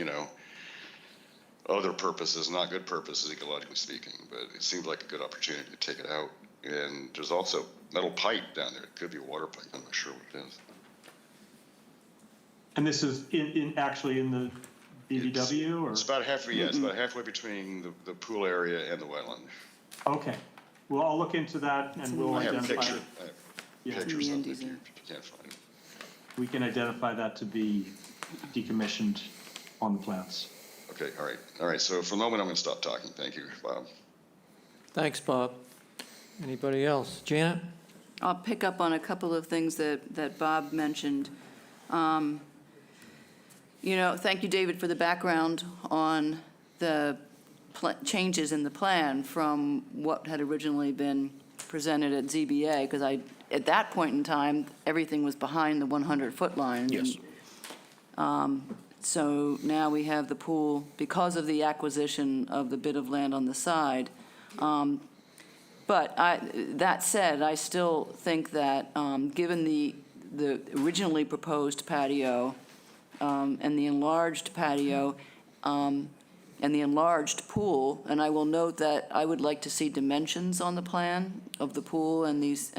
other purposes, not good purposes, ecologically speaking, but it seems like a good opportunity to take it out. And there's also metal pipe down there. It could be a water pipe. I'm not sure what it is. And this is actually in the BVW, or? It's about halfway. Yeah, it's about halfway between the pool area and the wetland. Okay. Well, I'll look into that and we'll I have a identify picture. it. I have Yeah. pictures of it if you can't find it. We can identify that to be decommissioned on the plants. Okay. All right. So for the moment, I'm going to stop talking. Thank you, Bob. Thanks, Bob. Anybody else? Janet? I'll pick up on a couple of things that Bob mentioned. Thank you, David, for the background on the changes in the plan from what had originally been presented at ZBA, because at that point in time, everything was behind the 100-foot line. Yes. So now we have the pool because of the acquisition of the bit of land on the side. But that said, I still think that given the originally proposed patio and the enlarged patio and the enlarged pool, and I will note that I would like to see dimensions on the plan of the pool and these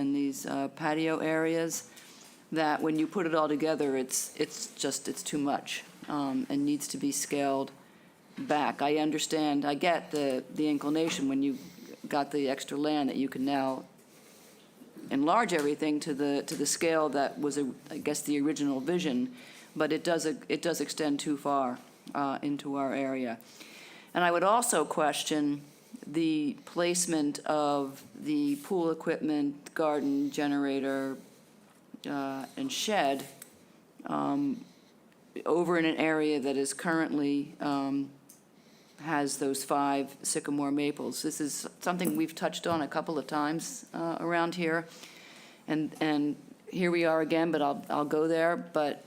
patio areas, that when you put it all together, it's too much and needs to be scaled back. I understand, I get the inclination when you got the extra land that you can now enlarge everything to the scale that was, I guess, the original vision, but it does extend too far into our area. And I would also question the placement of the pool equipment, garden, generator, and shed over in an area that is currently has those 5 sycamore maples. This is something we've touched on a couple of times around here, and here we are again. But I'll go there. But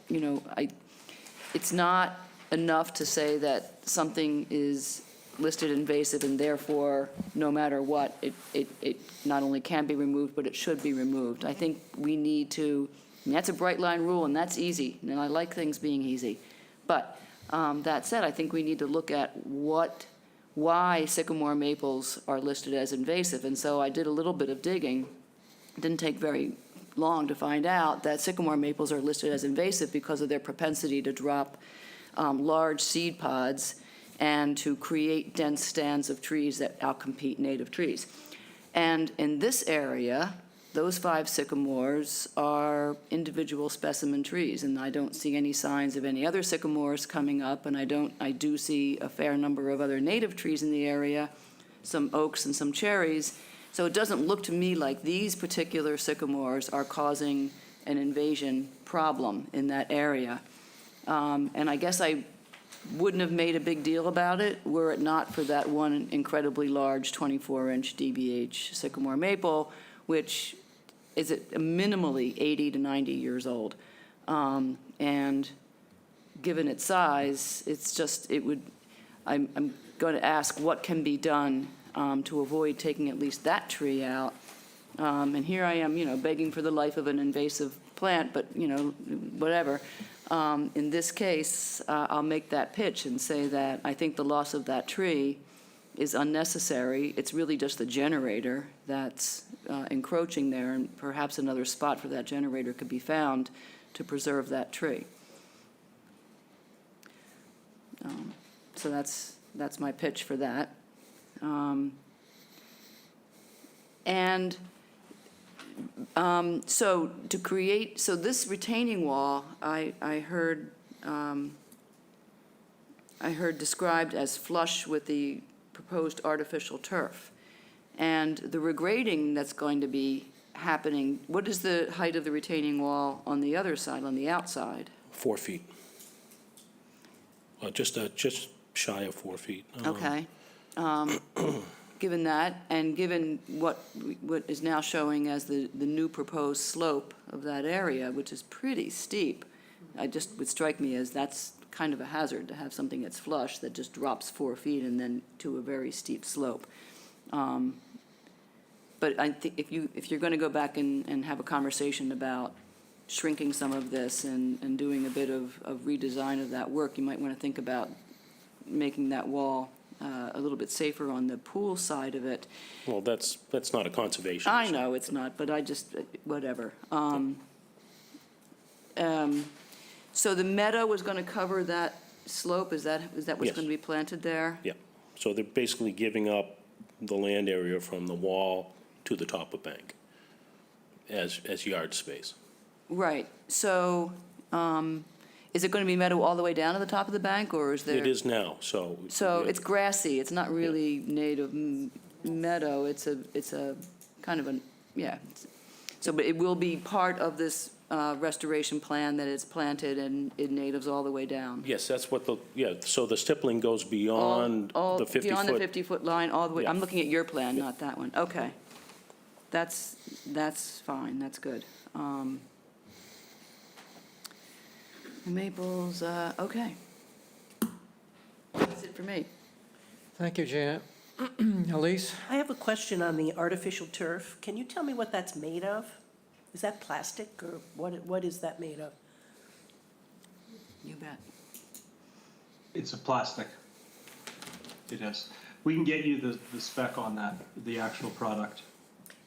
it's not enough to say that something is listed invasive and therefore, no matter what, it not only can be removed, but it should be removed. I think we need to. That's a bright line rule, and that's easy. And I like things being easy, but That said, I think we need to look at why sycamore maples are listed as invasive. And so I did a little bit of digging. It didn't take very long to find out that sycamore maples are listed as invasive because of their propensity to drop large seed pods and to create dense stands of trees that outcompete native trees. And in this area, those 5 sycamores are individual specimen trees, and I don't see any signs of any other sycamores coming up, and I do see a fair number of other native trees in the area, some oaks and some cherries. So it doesn't look to me like these particular sycamores are causing an invasion problem in that area. And I guess I wouldn't have made a big deal about it were it not for that one incredibly large 24-inch DBH sycamore maple, which is minimally 80 to 90 years old. And given its size, I'm going to ask what can be done to avoid taking at least that tree out. And here I am, begging for the life of an invasive plant, but, whatever. In this case, I'll make that pitch and say that I think the loss of that tree is unnecessary. It's really just the generator that's encroaching there, and perhaps another spot for that generator could be found to preserve that tree. So that's my pitch for that. So this retaining wall, I heard described as flush with the proposed artificial turf. And the regrading that's going to be happening, what is the height of the retaining wall on the other side, on the outside? 4 feet. Just shy of 4 feet. Okay. Given that, and given what is now showing as the new proposed slope of that area, which is pretty steep, it just would strike me as that's kind of a hazard to have something that's flush that just drops 4 feet and then to a very steep slope. But I think if you're going to go back and have a conversation about shrinking some of this and doing a bit of redesign of that work, you might want to think about making that wall a little bit safer on the pool side of it. Well, that's not a conservation I issue. know it's not, but I just, whatever. So the meadow was going to cover that slope? Is that what's Yes. going to be planted there? Yeah. So they're basically giving up the land area from the wall to the top of bank as yard space. Right. So is it going to be meadow all the way down to the top of the bank, or is there? It is now, so. So it's grassy. It's not really native meadow. It's a kind of yeah. So, but it will be part of this restoration plan that it's planted and it natives all the way down. Yes, that's what so the stippling goes beyond the 50-foot. Beyond the 50-foot line, all the way. Yeah. I'm looking at your plan, not that one. Okay. That's fine. That's good. Maples, okay. That's it for me. Thank you, Janet. Elise? I have a question on the artificial turf. Can you tell me what that's made of? Is that plastic, or what is that made of? You bet. It's a plastic. It is. We can get you the spec on that, the actual product.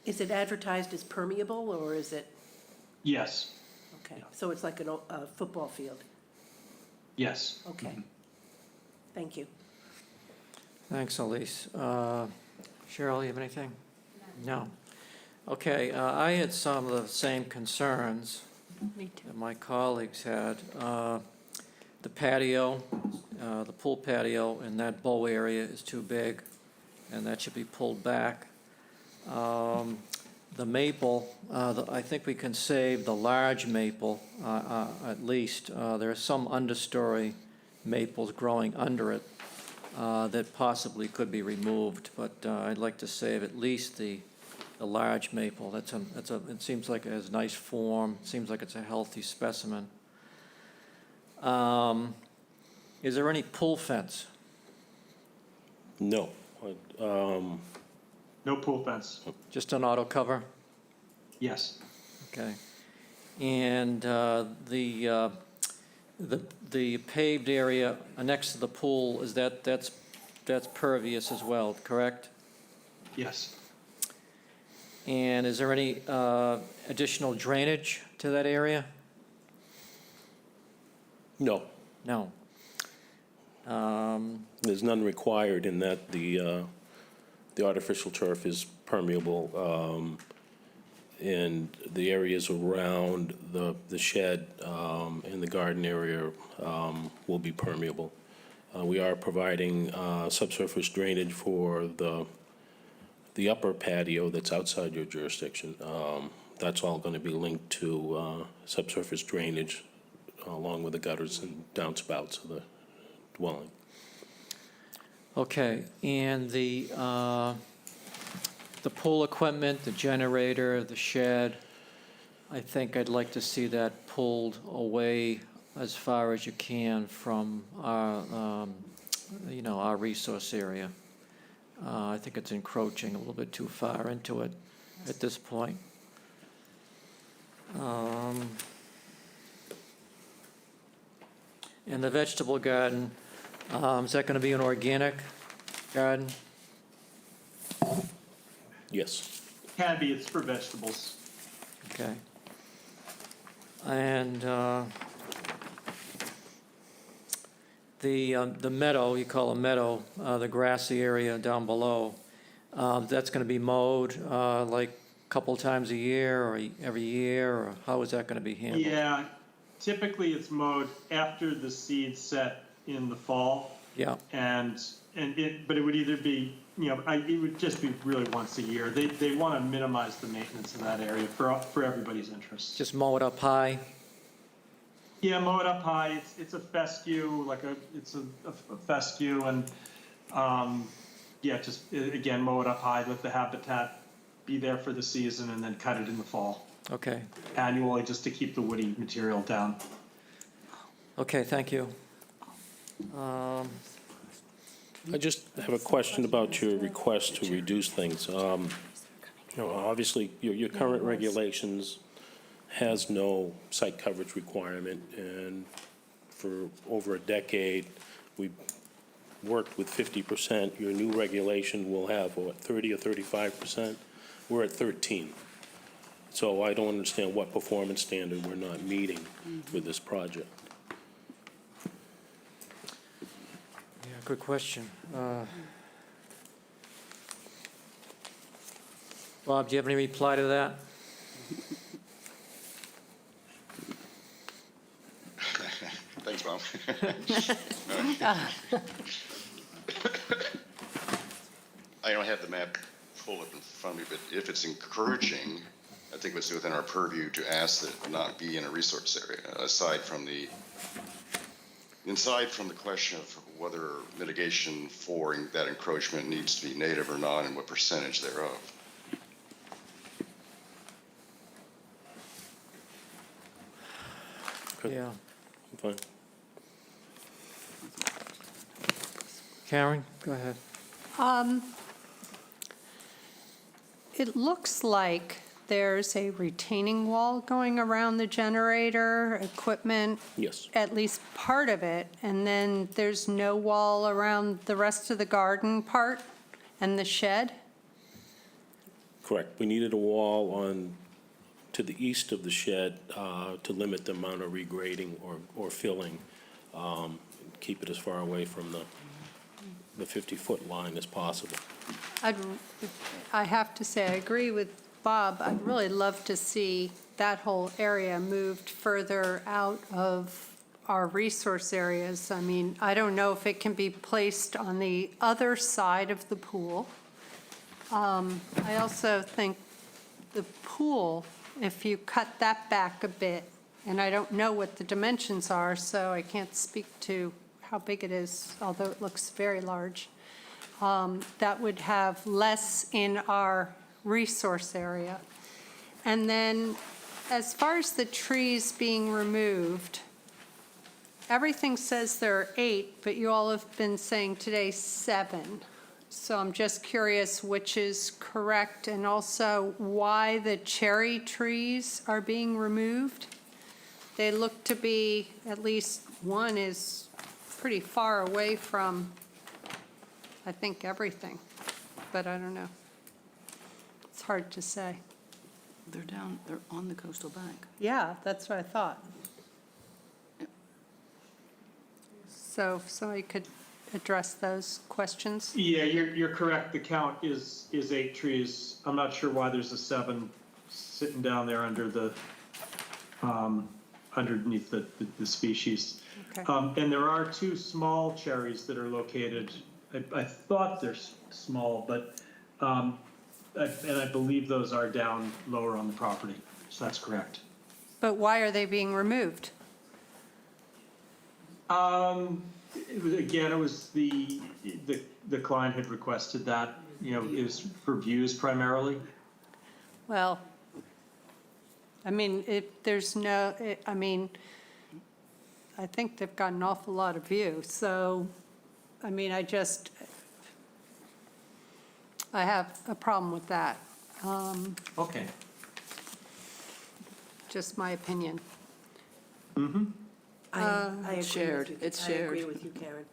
Is it advertised as permeable, or is it, Yes, okay, so it's like a football field? yes. Okay. Thank you. Thanks, Elise. Cheryl, you have anything? No. Okay, I had some of the same concerns that my colleagues had. The patio, the pool patio in that bow area is too big, and that should be pulled back. The maple, I think we can save the large maple, at least. There are some understory maples growing under it that possibly could be removed, but I'd like to save at least the large maple. It seems like it has nice form, seems like it's a healthy specimen. Is there any pool fence? No. No pool fence. Just an auto cover? Yes. Okay. And the the paved area next to the pool, that's pervious as well, correct? Yes. And is there any additional drainage to that area? No, No. there's none required in that the artificial turf is permeable, and the areas around the shed and the garden area will be permeable. We are providing subsurface drainage for the upper patio that's outside your jurisdiction. That's all going to be linked to subsurface drainage along with the gutters and downspouts of the dwelling. Okay, and the pool equipment, the generator, the shed, I think I'd like to see that pulled away as far as you can from our, our resource area. I think it's encroaching a little bit too far into it at this point. And the vegetable garden, is that going to be an organic garden? Yes. Can be, it's for vegetables. Okay. And the meadow, you call a meadow, the grassy area down below, that's going to be mowed like a couple times a year or every year, or how is that going to be handled? Yeah, typically it's mowed after the seeds set in the fall. Yeah. But it would either be, it would just be really once a year. They want to minimize the maintenance in that area for everybody's interest. Just mow it up high? Yeah, mow it up high. It's a fescue, it's a fescue, and just again mow it up high. Let the habitat be there for the season, and then cut it in the fall. Okay. Annually, just to keep the woody material down. Okay, thank you. I just have a question about your request to reduce things. Obviously, your current regulations has no site coverage requirement, and for over a decade, we've worked with 50%. Your new regulation will have, 30 or 35%? We're at 13. So I don't understand what performance standard we're not meeting with this project. Yeah, good question. Bob, do you have any reply to that? Thanks, Bob. I don't have the map pulled up in front of me, but if it's encouraging, I think it's within our purview to ask that it not be in a resource area, aside from the question of whether mitigation for that encroachment needs to be native or not and what percentage thereof. Okay. Yeah. Fine. Karen, go ahead. It looks like there's a retaining wall going around the generator equipment, Yes. at least part of it, and then there's no wall around the rest of the garden part and the shed? Correct. We needed a wall to the east of the shed to limit the amount of regrading or filling, keep it as far away from the 50-foot line as possible. I have to say, I agree with Bob. I'd really love to see that whole area moved further out of our resource areas. I mean, I don't know if it can be placed on the other side of the pool. I also think the pool, if you cut that back a bit, and I don't know what the dimensions are, so I can't speak to how big it is, although it looks very large, that would have less in our resource area. And then as far as the trees being removed, everything says there are 8, but you all have been saying today 7. So I'm just curious which is correct, and also why the cherry trees are being removed. They look to be at least one is pretty far away from, I think, everything, but I don't know. It's hard to say. They're on the coastal bank. Yeah, that's what I thought. So if somebody could address those questions? Yeah, you're correct. The count is 8 trees. I'm not sure why there's a 7 sitting down there under the, underneath the species. Okay. And there are 2 small cherries that are located, I thought they're small, but, and I believe those are down lower on the property. So that's correct. But why are they being removed? Again, it was the client had requested that, it was for views primarily. Well, I mean, there's no, I mean, I think they've got an awful lot of view, so, I mean, I have a problem with that. Okay. Just my opinion. I agree with Shared. you. It's I agree shared. with you, Karen.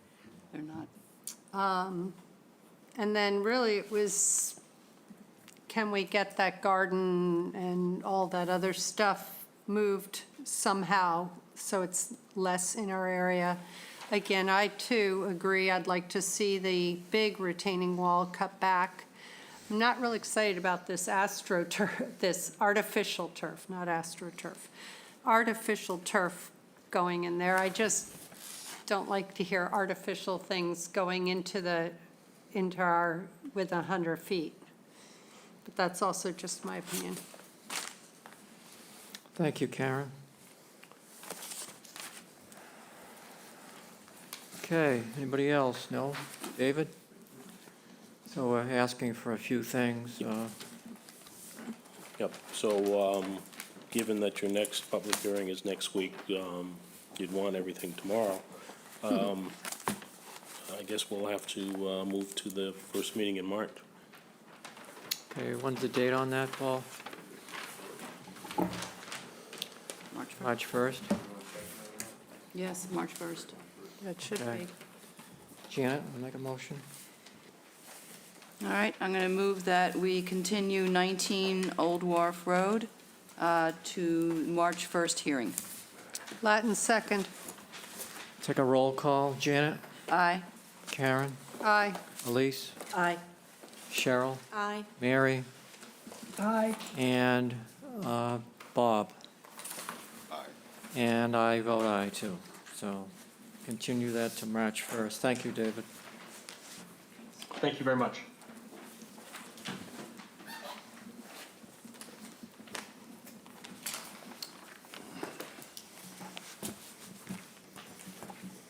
They're not. And then really it was, can we get that garden and all that other stuff moved somehow so it's less in our area? Again, I too agree, I'd like to see the big retaining wall cut back. I'm not really excited about this astroturf, this artificial turf, not astroturf, artificial turf going in there. I just don't like to hear artificial things going into our, with 100 feet. But that's also just my opinion. Thank you, Karen. Okay, anybody else? No? David? So we're asking for a few things. Yep, so, given that your next public hearing is next week, you'd want everything tomorrow. I guess we'll have to move to the first meeting in March. Okay, when's the date on that, Paul? March 1st. March 1st? Yes, March 1st. That should Okay. be. Janet, will make a motion? All right, I'm going to move that we continue 19 Old Wharf Road to March 1st hearing. Latin second. Take a roll call. Janet? Aye. Karen? Aye. Elise? Aye. Cheryl? Aye. Mary? Aye. And Bob? Aye. And I vote aye, too. So continue that to March 1st. Thank you, David. Thank you very much.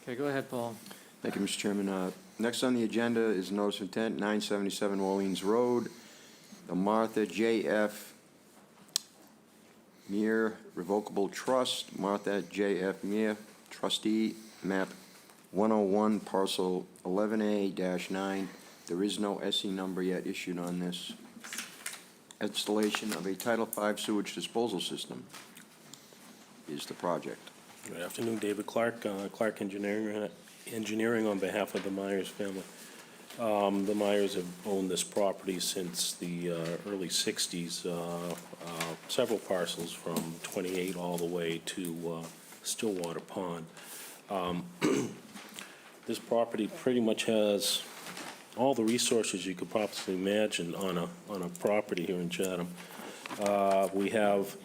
Okay, go ahead, Paul. Thank you, Mr. Chairman. Next on the agenda is notice of intent, 977 Orleans Road, the Martha J.F. Meir Revocable Trust, Martha J.F. Meir, trustee, map 101, parcel 11A-9. There is no SE number yet issued on this. Installation of a Title V sewage disposal system is the project. Good afternoon, David Clark, Clark Engineering on behalf of the Myers family. The Myers have owned this property since the early 60s, several parcels from 28 all the way to Stillwater Pond. This property pretty much has all the resources you could possibly imagine on a property here in Chatham. We have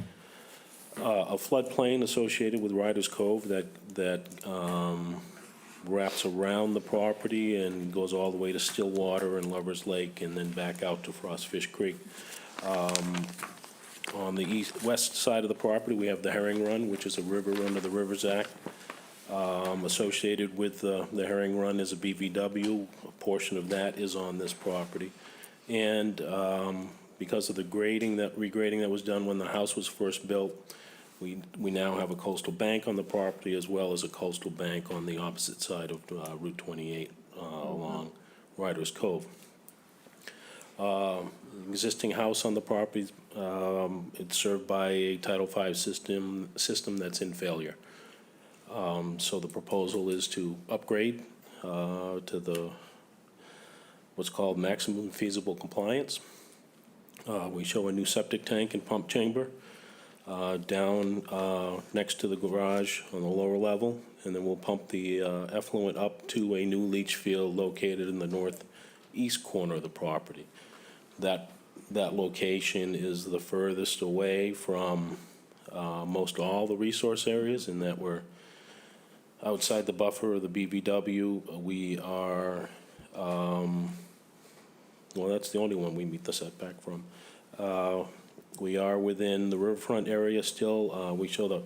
a floodplain associated with Riders Cove that wraps around the property and goes all the way to Stillwater and Lover's Lake and then back out to Frostfish Creek. On the west side of the property, we have the Herring Run, which is a river under the Rivers Act. Associated with the Herring Run is a BVW. A portion of that is on this property. And because of the regrading that was done when the house was first built, we now have a coastal bank on the property as well as a coastal bank on the opposite side of Route 28 along Riders Cove. Existing house on the property, it's served by a Title V system that's in failure. So the proposal is to upgrade to the, what's called maximum feasible compliance. We show a new septic tank and pump chamber down next to the garage on the lower level, and then we'll pump the effluent up to a new leach field located in the northeast corner of the property. That location is the furthest away from most all the resource areas, in that we're outside the buffer of the BVW. We are, well, that's the only one we meet the setback from. We are within the riverfront area still. We show the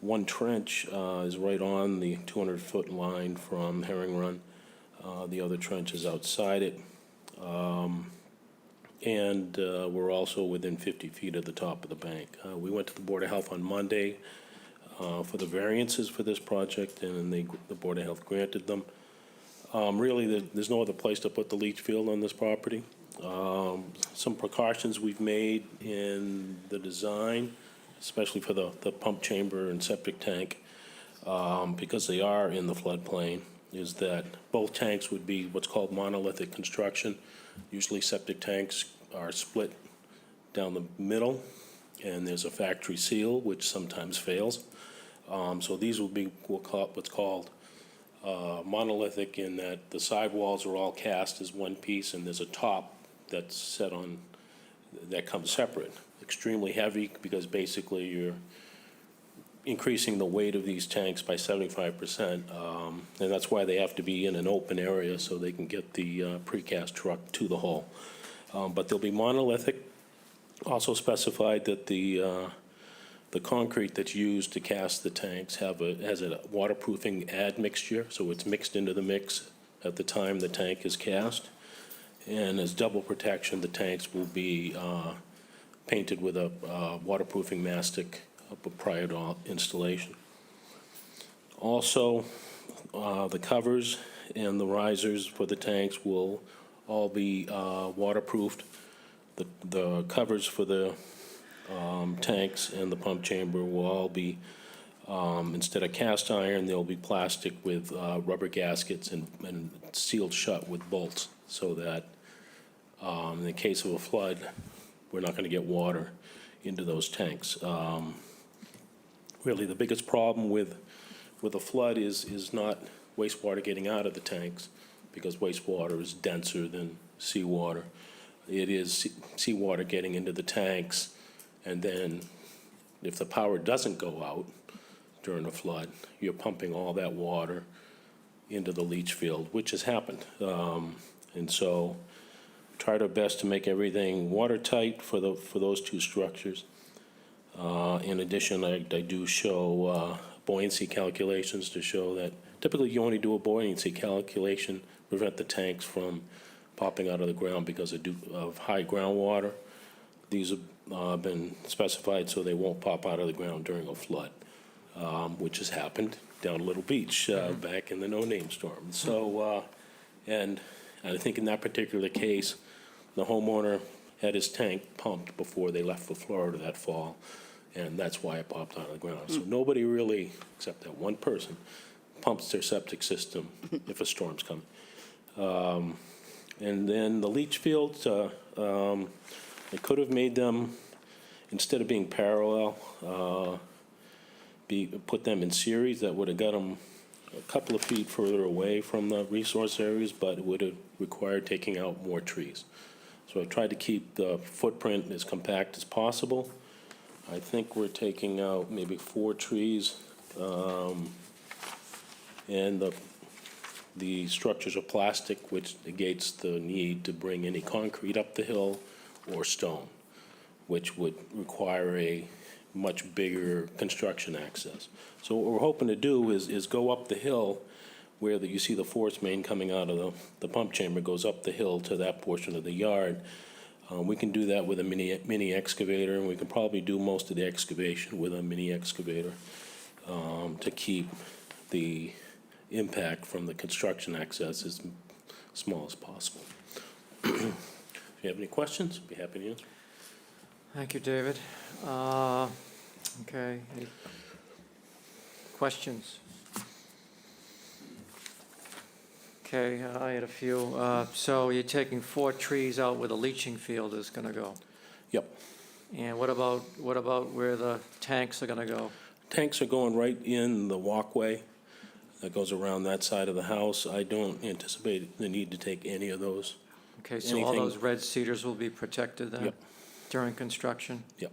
one trench is right on the 200-foot line from Herring Run. The other trench is outside it. And we're also within 50 feet of the top of the bank. We went to the Board of Health on Monday for the variances for this project, and the Board of Health granted them. Really, there's no other place to put the leach field on this property. Some precautions we've made in the design, especially for the pump chamber and septic tank, because they are in the floodplain, is that both tanks would be what's called monolithic construction. Usually septic tanks are split down the middle, and there's a factory seal, which sometimes fails. So these will be what's called monolithic, in that the sidewalls are all cast as one piece, and there's a top that's set on, that comes separate. Extremely heavy, because basically you're increasing the weight of these tanks by 75%, and that's why they have to be in an open area so they can get the precast truck to the hole. But they'll be monolithic. Also specified that the concrete that's used to cast the tanks has a waterproofing admixture, so it's mixed into the mix at the time the tank is cast. And as double protection, the tanks will be painted with a waterproofing mastic prior to installation. Also, the covers and the risers for the tanks will all be waterproofed. The covers for the tanks and the pump chamber will all be, instead of cast iron, they'll be plastic with rubber gaskets and sealed shut with bolts, so that in the case of a flood, we're not going to get water into those tanks. Really, the biggest problem with a flood is not wastewater getting out of the tanks, because wastewater is denser than seawater. It is seawater getting into the tanks, and then if the power doesn't go out during a flood, you're pumping all that water into the leach field, which has happened. And so tried our best to make everything watertight for those two structures. In addition, I do show buoyancy calculations to show that typically you only do a buoyancy calculation to prevent the tanks from popping out of the ground because of high groundwater. These have been specified so they won't pop out of the ground during a flood, which has happened down Little Beach back in the no-name storm. So, and I think in that particular case, the homeowner had his tank pumped before they left for Florida that fall, and that's why it popped out of the ground. So nobody really, except that one person, pumps their septic system if a storm's coming. And then the leach fields, they could have made them, instead of being parallel, put them in series. That would have got them a couple of feet further away from the resource areas, but it would have required taking out more trees. So I tried to keep the footprint as compact as possible. I think we're taking out maybe 4 trees, and the structures are plastic, which negates the need to bring any concrete up the hill or stone, which would require a much bigger construction access. So what we're hoping to do is go up the hill where you see the force main coming out of the pump chamber, goes up the hill to that portion of the yard. We can do that with a mini excavator, and we can probably do most of the excavation with a mini excavator to keep the impact from the construction access as small as possible. If you have any questions, I'd be happy to answer. Thank you, David. Okay. Questions? Okay, I had a few. So you're taking 4 trees out where the leaching field is going to go? Yep. And what about where the tanks are going to go? Tanks are going right in the walkway that goes around that side of the house. I don't anticipate the need to take any of those. Okay, so all Anything- those red cedars will be protected then? Yep. During construction? Yep.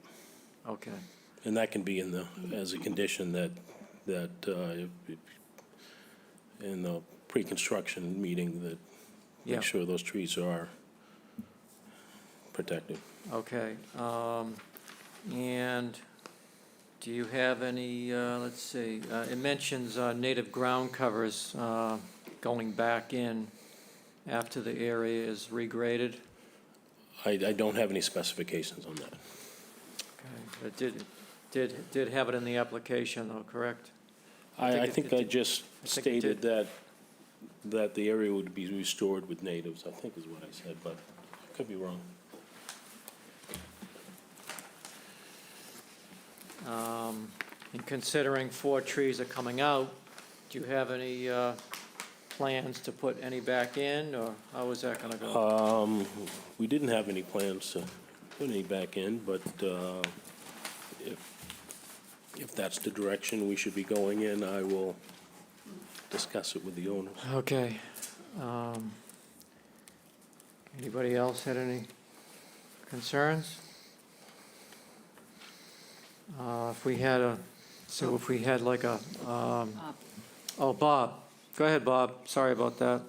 Okay, And that can be in the, as a condition that in the pre-construction meeting, that Yeah. make sure those trees are protected. okay. And do you have any, let's see, it mentions native ground covers going back in after the area is regraded? I don't have any specifications on that. Okay. It did have it in the application though, correct? I think I just I think it stated that the area would be restored with natives, I think is what I said, but I could be wrong. In considering 4 trees are coming out, do you have any plans to put any back in, or how is that going to go? We didn't have any plans to put any back in, but if that's the direction we should be going in, I will discuss it with the owners. Okay. Anybody else had any concerns? If we had like a, oh, Bob, go ahead, Bob, sorry about that.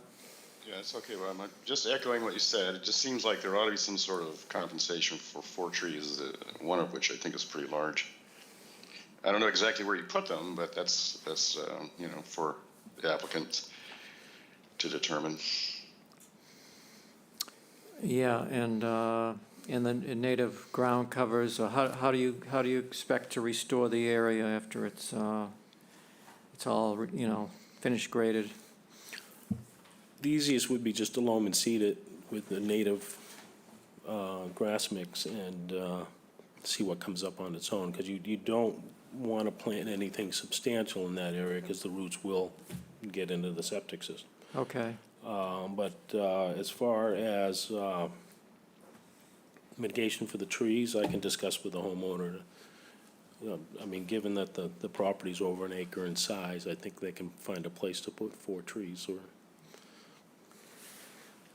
Yeah, it's okay, Bob. I'm just echoing what you said. It just seems like there ought to be some sort of compensation for 4 trees, one of which I think is pretty large. I don't know exactly where you put them, but that's for the applicant to determine. Yeah, and the native ground covers, how do you expect to restore the area after it's all, finished graded? The easiest would be just to loam and seed it with the native grass mix and see what comes up on its own, because you don't want to plant anything substantial in that area because the roots will get into the septic system. Okay, But as far as mitigation for the trees, I can discuss with the homeowner. I mean, given that the property's over an acre in size, I think they can find a place to put 4 trees or.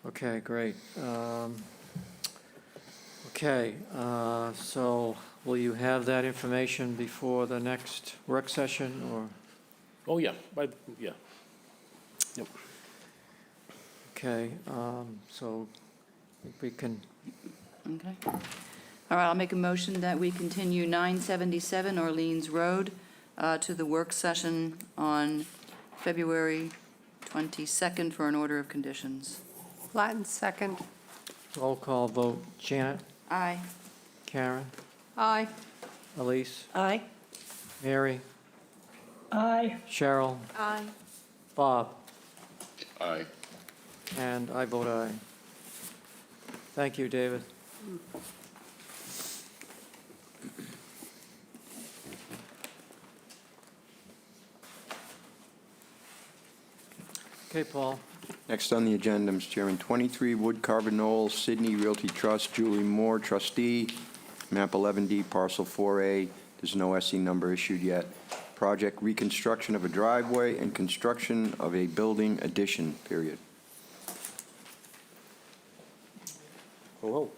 okay, great. Okay, so will you have that information before the next work session, or? Oh, yeah, yeah. Yep. Okay, so we can, Okay. All right, I'll make a motion that we continue 977 Orleans Road to the work session on February 22nd for an order of conditions. Latin second. roll call vote. Janet? Aye. Karen? Aye. Elise? Aye. Mary? Aye. Cheryl? Aye. Bob? Aye. And I vote aye. Thank you, David. Okay, Paul. Next on the agenda, Mr. Chairman, 23 Wood Carver Knolls, Sydney Realty Trust, Julie Moore, trustee, map 11D, parcel 4A. There's no SE number issued yet. Project reconstruction of a driveway and construction of a building addition, period. Hello.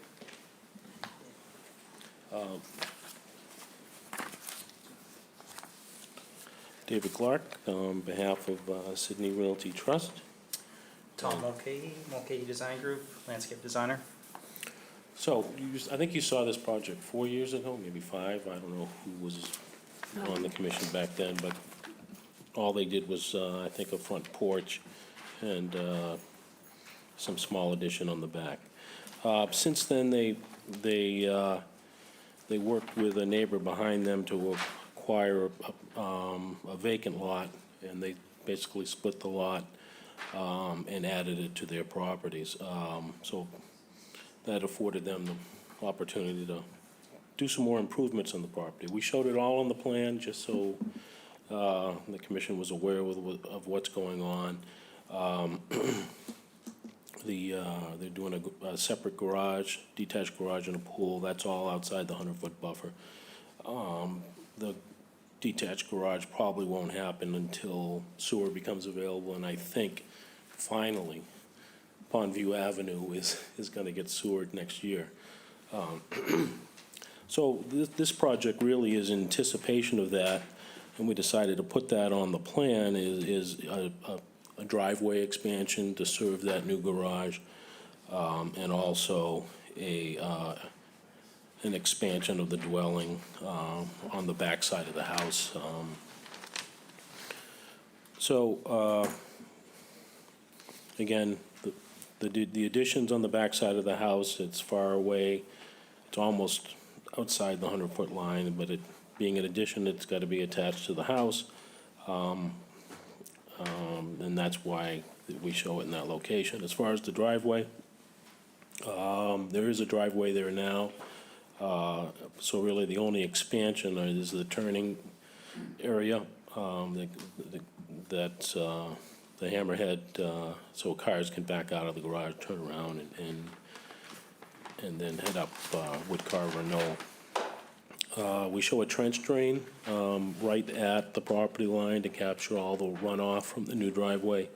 David Clark, on behalf of Sydney Realty Trust. Tom Mulcahy Design Group, landscape designer. So, I think you saw this project 4 years ago, maybe 5, I don't know who was on the commission back then, but all they did was, I think, a front porch and some small addition on the back. Since then, they worked with a neighbor behind them to acquire a vacant lot, and they basically split the lot and added it to their properties. So that afforded them the opportunity to do some more improvements on the property. We showed it all on the plan, just so The commission was aware of what's going on. They're doing a separate garage, detached garage and a pool. That's all outside the 100-foot buffer. The detached garage probably won't happen until sewer becomes available, and I think finally Pondview Avenue is gonna get sewered next year. So this project really is in anticipation of that, and we decided to put that on the plan is a driveway expansion to serve that new garage, and also an expansion of the dwelling on the back side of the house. Again, the additions on the back side of the house, it's far away. It's almost outside the 100-foot line, but it being an addition, it's got to be attached to the house. And that's why we show it in that location. As far as the driveway, there is a driveway there now. So really, the only expansion is the turning area, that's the hammerhead, so cars can back out of the garage, turn around, and then head up Woodcarver Knoll. We show a trench drain right at the property line to capture all the runoff from the new driveway,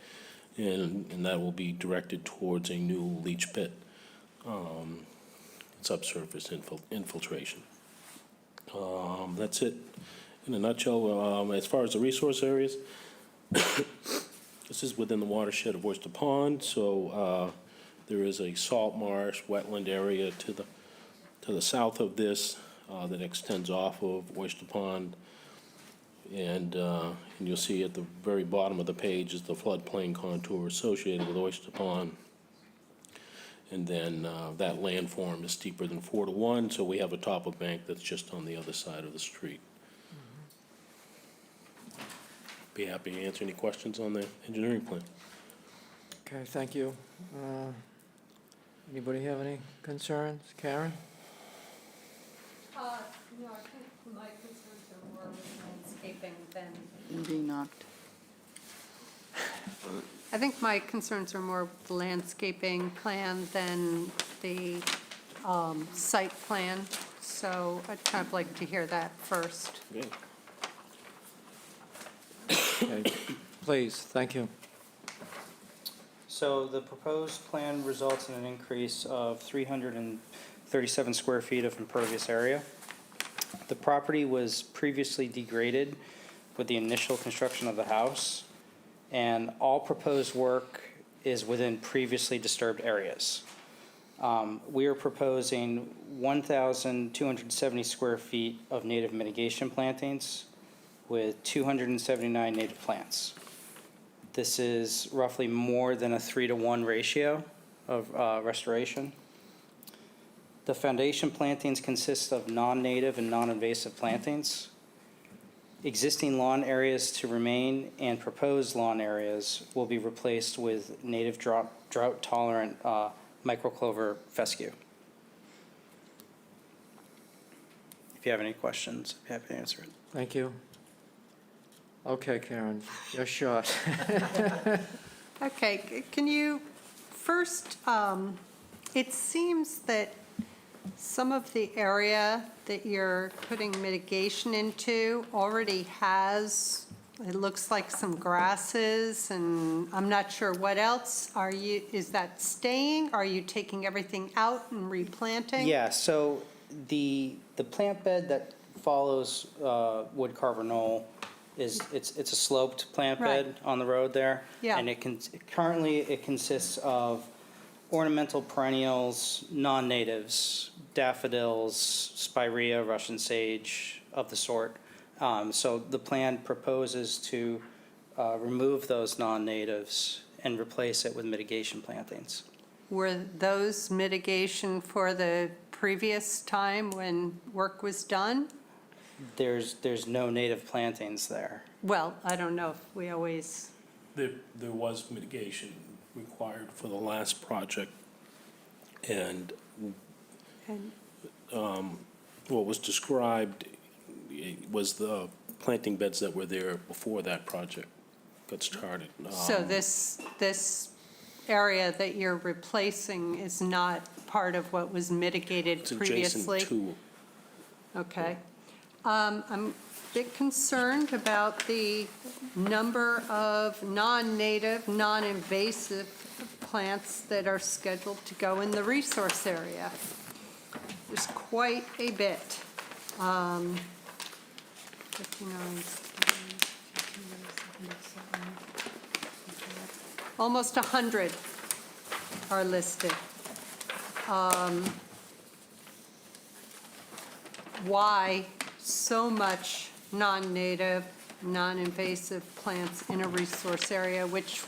and that will be directed towards a new leach pit, subsurface infiltration. That's it in a nutshell. As far as the resource areas, this is within the watershed of Oyster Pond, so there is a salt marsh wetland area to the south of this that extends off of Oyster Pond, and you'll see at the very bottom of the page is the floodplain contour associated with Oyster Pond. And then that landform is steeper than 4 to 1, so we have a top of bank that's just on the other side of the street. Be happy to answer any questions on the engineering plan. Okay, thank you. Anybody have any concerns? Karen? No, I think my concerns are more with landscaping than. Being knocked. I think my concerns are more with the landscaping plan than the site plan. So I'd kind of like to hear that first. Okay. Okay, please, thank you. So the proposed plan results in an increase of 337 square feet of impervious area. The property was previously degraded with the initial construction of the house, and all proposed work is within previously disturbed areas. We are proposing 1,270 square feet of native mitigation plantings with 279 native plants. This is roughly more than a 3-to-1 ratio of restoration. The foundation plantings consist of non-native and non-invasive plantings. Existing lawn areas to remain and proposed lawn areas will be replaced with native drought-tolerant microclover fescue. If you have any questions, I'm happy to answer it. Thank you. Okay, Karen, your shot. Okay, can you first, it seems that some of the area that you're putting mitigation into already has, it looks like some grasses, and I'm not sure what else. Is that staying? Are you taking everything out and replanting? Yeah, so the plant bed that follows Woodcarver Knoll it's a sloped plant bed Right. on the road there. Yeah. And currently it consists of ornamental perennials, non-natives, daffodils, spirea, Russian sage, of the sort. So the plan proposes to remove those non-natives and replace it with mitigation plantings. Were those mitigation for the previous time when work was done? There's no native plantings there. Well, I don't know if we always, There was mitigation required for the last project, and what was described was the planting beds that were there before that project got started. So this area that you're replacing is not part of what was mitigated It's previously? adjacent to, Okay. I'm a bit concerned about the number of non-native, non-invasive plants that are scheduled to go in the resource area. There's quite a bit. 59, almost 100 are listed. Why so much non-native, non-invasive plants in a resource area, which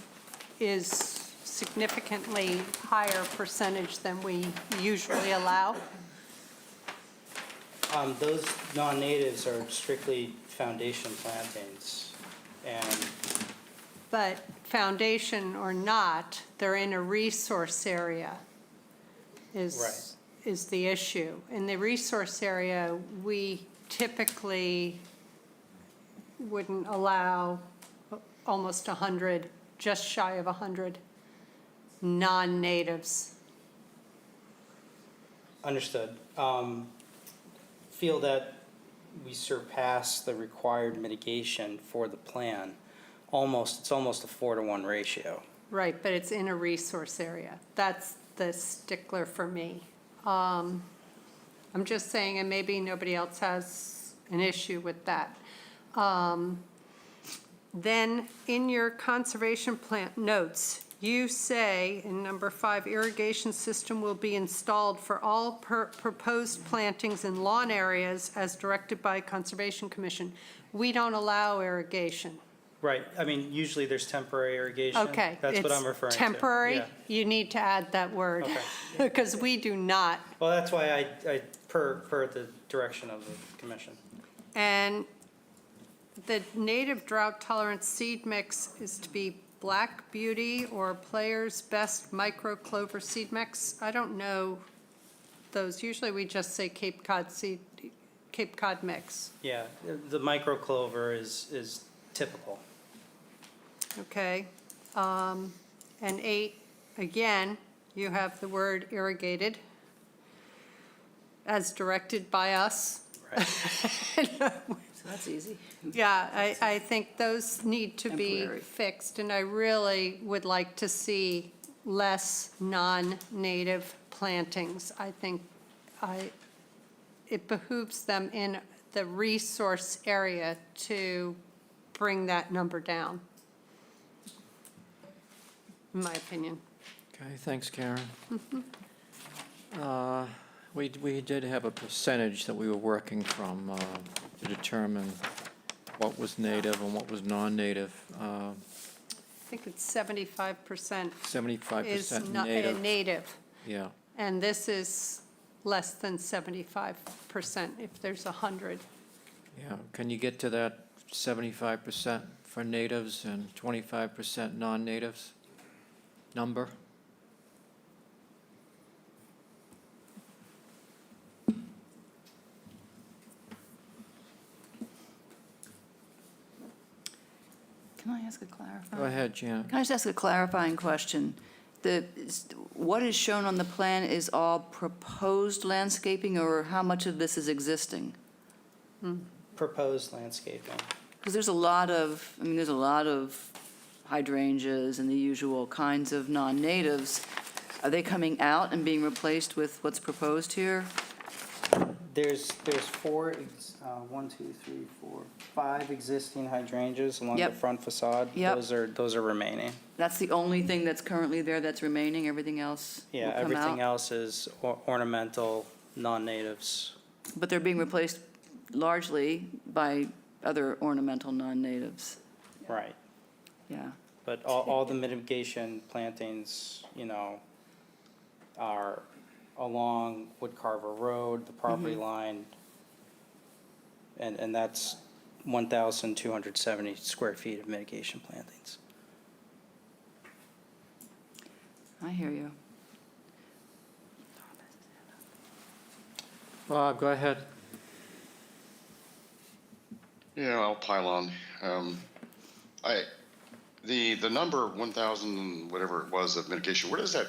is significantly higher percentage than we usually allow? Those non-natives are strictly foundation plantings, and But foundation or not, they're in a resource area is the issue. In the resource area, we typically wouldn't allow almost 100, just shy of 100 non-natives. understood. Feel that we surpass the required mitigation for the plan. It's almost a 4-to-1 ratio. Right, but it's in a resource area. That's the stickler for me. I'm just saying, and maybe nobody else has an issue with that. Then in your conservation plan notes, you say in number 5, irrigation system will be installed for all proposed plantings in lawn areas as directed by Conservation Commission. We don't allow irrigation. Right, I mean, usually there's temporary irrigation. Okay. That's what I'm referring to. It's temporary? Yeah. You need to add that word. Okay. Because we do not. Well, that's why I per the direction of the commission. And the native drought tolerant seed mix is to be Black Beauty or Player's Best Micro Clover seed mix. I don't know those. Usually we just say Cape Cod mix. Yeah, the micro clover is typical. Okay. And 8, again, you have the word irrigated as directed by us. Right. So that's easy. Yeah, I think those need to be Temporary. fixed, and I really would like to see less non-native plantings. I think it behooves them in the resource area to bring that number down, in my opinion. Okay, thanks, Karen. We did have a percentage that we were working from to determine what was native and what was non-native. I think it's 75% 75% is native. native, Yeah, and this is less than 75% if there's 100. yeah. Can you get to that 75% for natives and 25% non-natives number? Can I ask a clarifying? Go ahead, Janet. Can I just ask a clarifying question? What is shown on the plan is all proposed landscaping, or how much of this is existing? Proposed landscaping. Because there's a lot of hydrangeas and the usual kinds of non-natives. Are they coming out and being replaced with what's proposed here? There's 5 existing hydrangeas along the Yep. front facade. Yep. Those are remaining. That's the only thing that's currently there that's remaining? Everything else will Yeah, come everything out? else is ornamental, non-natives. But they're being replaced largely by other ornamental non-natives. Right. Yeah. But all the mitigation plantings, are along Woodcarver Road, the property line, and that's 1,270 square feet of mitigation plantings. I hear you. Bob, go ahead. Yeah, I'll pile on. The number 1,000, whatever it was of mitigation, where does that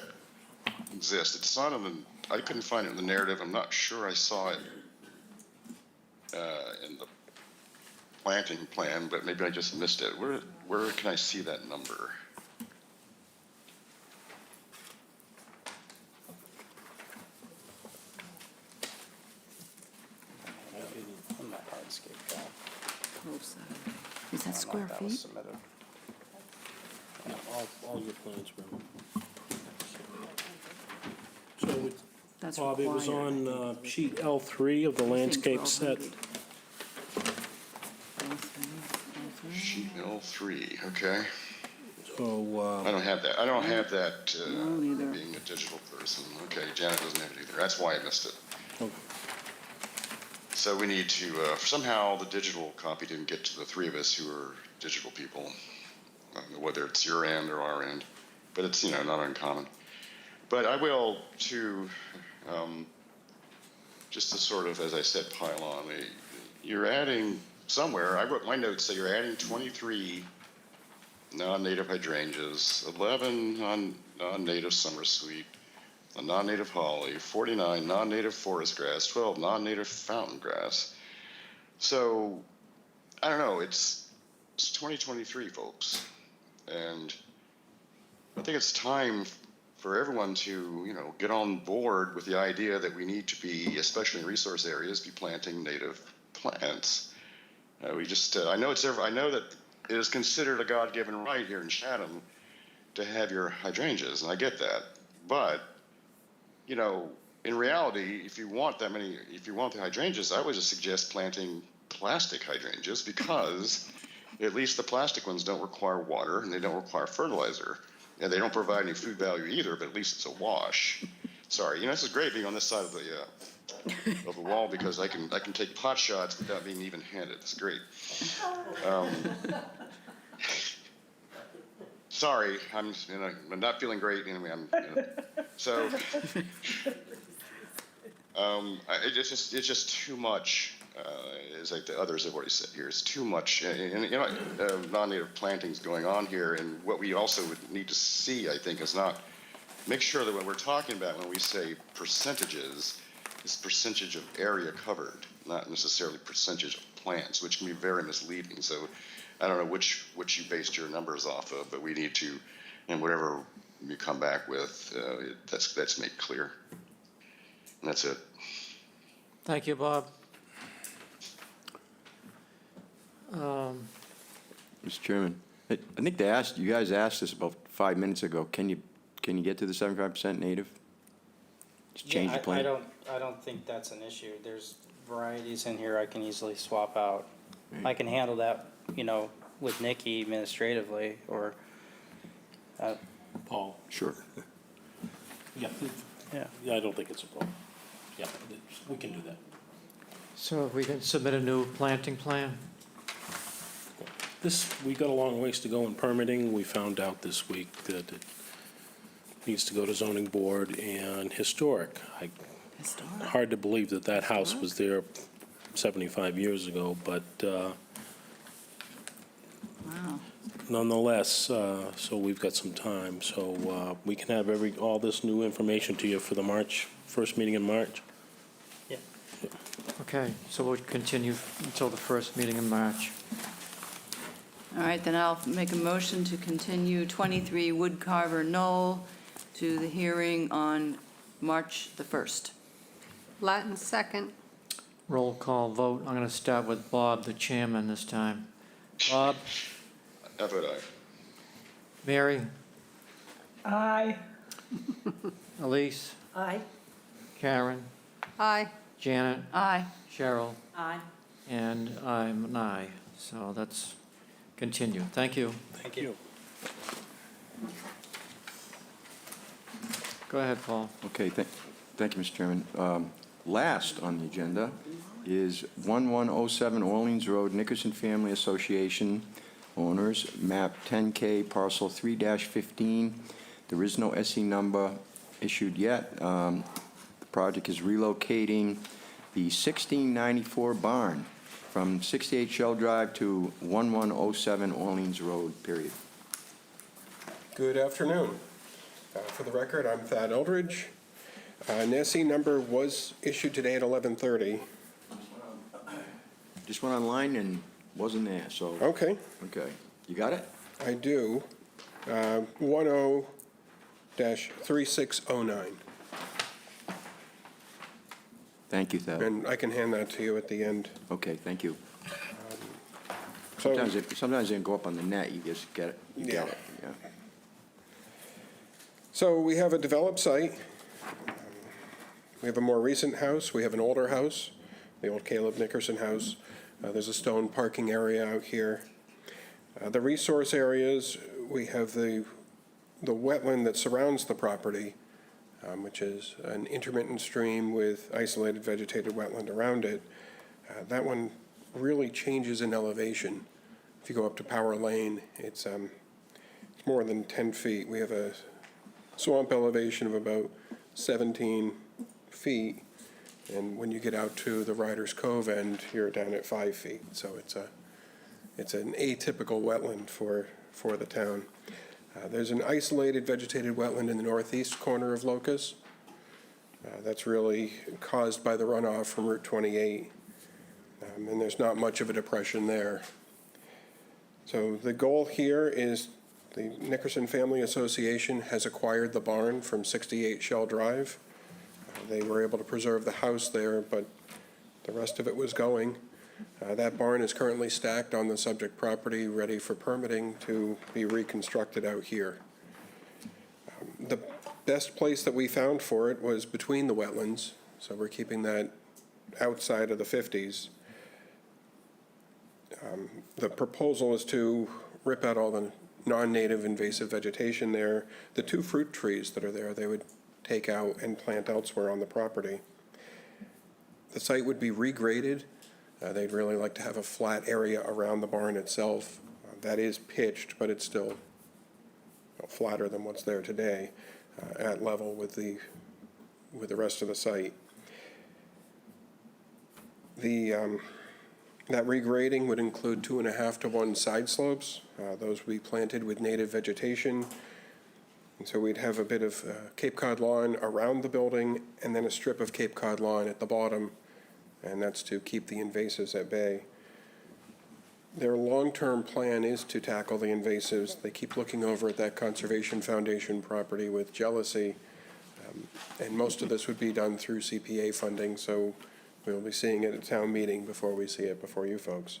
exist? It's not in the, I couldn't find it in the narrative. I'm not sure I saw it in the planting plan, but maybe I just missed it. Where can I see that number? I'm not hardscape guy. Is that square That was feet? submitted. All your plans were. So, That's Bob, it was required. on sheet L3 of the landscape set. Sheet L3, okay. So, I don't have that. I don't have that don't either. being a digital person. Okay, Janet doesn't have it either. That's why I missed it. okay. So we need to, somehow the digital copy didn't get to the three of us who are digital people, whether it's your end or our end, but it's, not uncommon. But I will, just to sort of, as I said, pile on, you're adding somewhere, I wrote my notes say you're adding 23 non-native hydrangeas, 11 non-native summer sweet, a non-native holly, 49 non-native forest grass, 12 non-native fountain grass. So, I don't know, it's 2023, folks. And I think it's time for everyone to, get on board with the idea that we need to be, especially in resource areas, be planting native plants. I know that it is considered a God-given right here in Chatham to have your hydrangeas, and I get that. But, in reality, if you want the hydrangeas, I would just suggest planting plastic hydrangeas because at least the plastic ones don't require water and they don't require fertilizer. And they don't provide any food value either, but at least it's a wash. Sorry, this is great being on this side of the wall because I can take pot shots without being even-handed. It's great. Sorry, I'm not feeling great. Anyway, it's just too much. As like the others have already said here, it's too much. And non-native plantings going on here. And what we also would need to see, I think, is not make sure that what we're talking about when we say percentages is percentage of area covered, not necessarily percentage of plants, which can be very misleading. So I don't know which you based your numbers off of, but we need to, and whatever you come back with, that's made clear. And that's it. Thank you, Bob. Mr. Chairman, I think you guys asked this about 5 minutes ago. Can you get to the 75% native? Just change the plan? I don't think that's an issue. There's varieties in here I can easily swap out. I can handle that, with Nikki administratively, or, Paul? Sure. Yeah. Yeah, I don't think it's a problem. Yeah, we can do that. So if we can submit a new planting plan? We got a long ways to go in permitting. We found out this week that it needs to go to zoning board and historic. Hard to believe that house was there 75 years ago, but Wow. nonetheless, so we've got some time. So we can have all this new information to you for the first meeting in March. yeah. Okay, so we'll continue until the first meeting in March. All right, then I'll make a motion to continue 23 Woodcarver Knoll to the hearing on March the 1st. Latin second. Roll call vote. I'm going to start with Bob, the chairman, this time. Bob? I vote aye. Mary? Aye. Elise? Aye. Karen? Aye. Janet? Aye. Cheryl? Aye. And I'm an aye. So that's continue. Thank you. Thank you. Go ahead, Paul. Okay, thank you, Mr. Chairman. Last on the agenda is 1107 Orleans Road, Nickerson Family Association, owners, map 10K, parcel 3-15. There is no SE number issued yet. The project is relocating the 1694 barn from 68 Shell Drive to 1107 Orleans Road, period. Good afternoon. For the record, I'm Thad Eldridge. An SE number was issued today at 11:30. Just went online and wasn't there, so. Okay, Okay. You got it? I do. 10-3609. Thank you, Thad. And I can hand that to you at the end. Okay, thank you. So, Sometimes they can go up on the net, you just get it. You get it, yeah. so we have a developed site. We have a more recent house. We have an older house, the old Caleb Nickerson house. There's a stone parking area out here. The resource areas, we have the wetland that surrounds the property, which is an intermittent stream with isolated vegetated wetland around it. That one really changes in elevation. If you go up to Power Lane, it's more than 10 feet. We have a swamp elevation of about 17 feet, and when you get out to the Riders Cove end, you're down at 5 feet. So it's an atypical wetland for the town. There's an isolated vegetated wetland in the northeast corner of Locust. That's really caused by the runoff from Route 28, and there's not much of a depression there. So the goal here is the Nickerson Family Association has acquired the barn from 68 Shell Drive. They were able to preserve the house there, but the rest of it was going. That barn is currently stacked on the subject property, ready for permitting to be reconstructed out here. The best place that we found for it was between the wetlands, so we're keeping that outside of the 50s. The proposal is to rip out all the non-native invasive vegetation there. The 2 fruit trees that are there, they would take out and plant elsewhere on the property. The site would be regraded. They'd really like to have a flat area around the barn itself. That is pitched, but it's still flatter than what's there today, at level with the rest of the site. That regrading would include 2.5 to 1 side slopes. Those would be planted with native vegetation. And so we'd have a bit of Cape Cod lawn around the building and then a strip of Cape Cod lawn at the bottom, and that's to keep the invasives at bay. Their long-term plan is to tackle the invasives. They keep looking over at that Conservation Foundation property with jealousy, and most of this would be done through CPA funding, so we'll be seeing it at town meeting before we see it before you folks.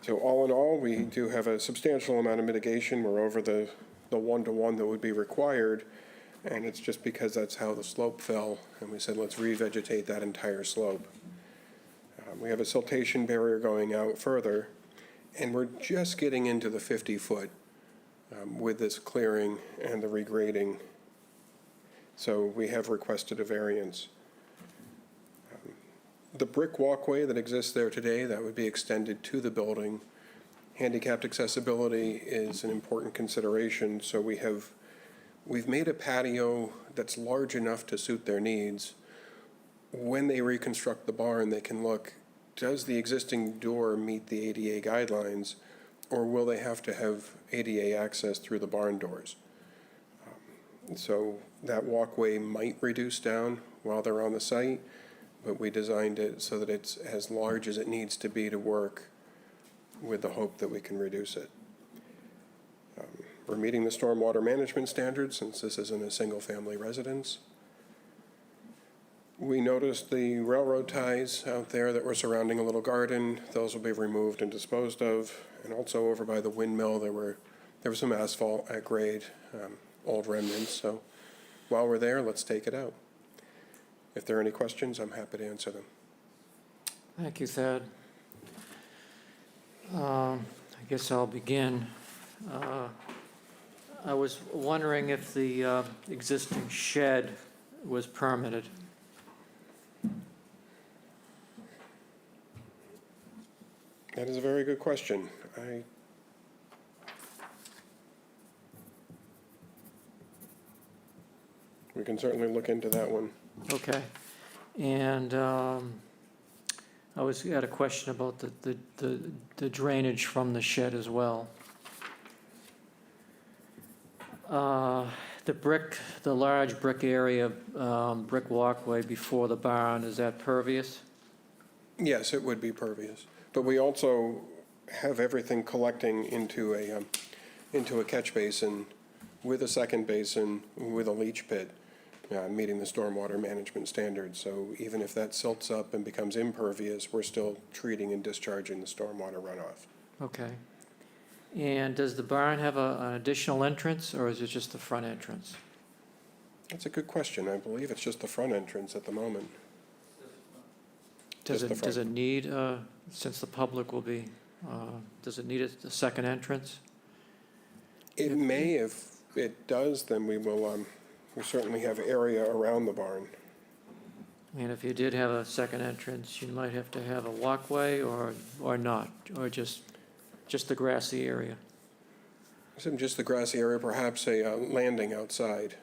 So all in all, we do have a substantial amount of mitigation. We're over the 1-to-1 that would be required, and it's just because that's how the slope fell, and we said let's revegetate that entire slope. We have a siltation barrier going out further, and we're just getting into the 50-foot with this clearing and the regrading. So we have requested a variance. The brick walkway that exists there today, that would be extended to the building. Handicapped accessibility is an important consideration, so we've made a patio that's large enough to suit their needs. When they reconstruct the barn, they can look, does the existing door meet the ADA guidelines, or will they have to have ADA access through the barn doors? So that walkway might reduce down while they're on the site, but we designed it so that it's as large as it needs to be to work, with the hope that we can reduce it. We're meeting the stormwater management standards since this isn't a single-family residence. We noticed the railroad ties out there that were surrounding a little garden. Those will be removed and disposed of. And also over by the windmill, there was some asphalt at grade, old remnants. So while we're there, let's take it out. If there are any questions, I'm happy to answer them. Thank you, Thad. I guess I'll begin. I was wondering if the existing shed was permitted. That is a very good question. We can certainly look into that one. Okay. And I had a question about the drainage from the shed as well. The large brick area, brick walkway before the barn, is that pervious? Yes, it would be pervious, but we also have everything collecting into a catch basin with a second basin with a leach pit, meeting the stormwater management standards. So even if that silts up and becomes impervious, we're still treating and discharging the stormwater runoff. Okay. And does the barn have an additional entrance, or is it just the front entrance? That's a good question. I believe it's just the front entrance at the moment. Does Just the it front. need, since the public will be, does it need a second entrance? It may. If it does, then we will, we certainly have area around the barn. I mean, if you did have a second entrance, you might have to have a walkway or not, or just the grassy area. Just the grassy area, perhaps a landing outside.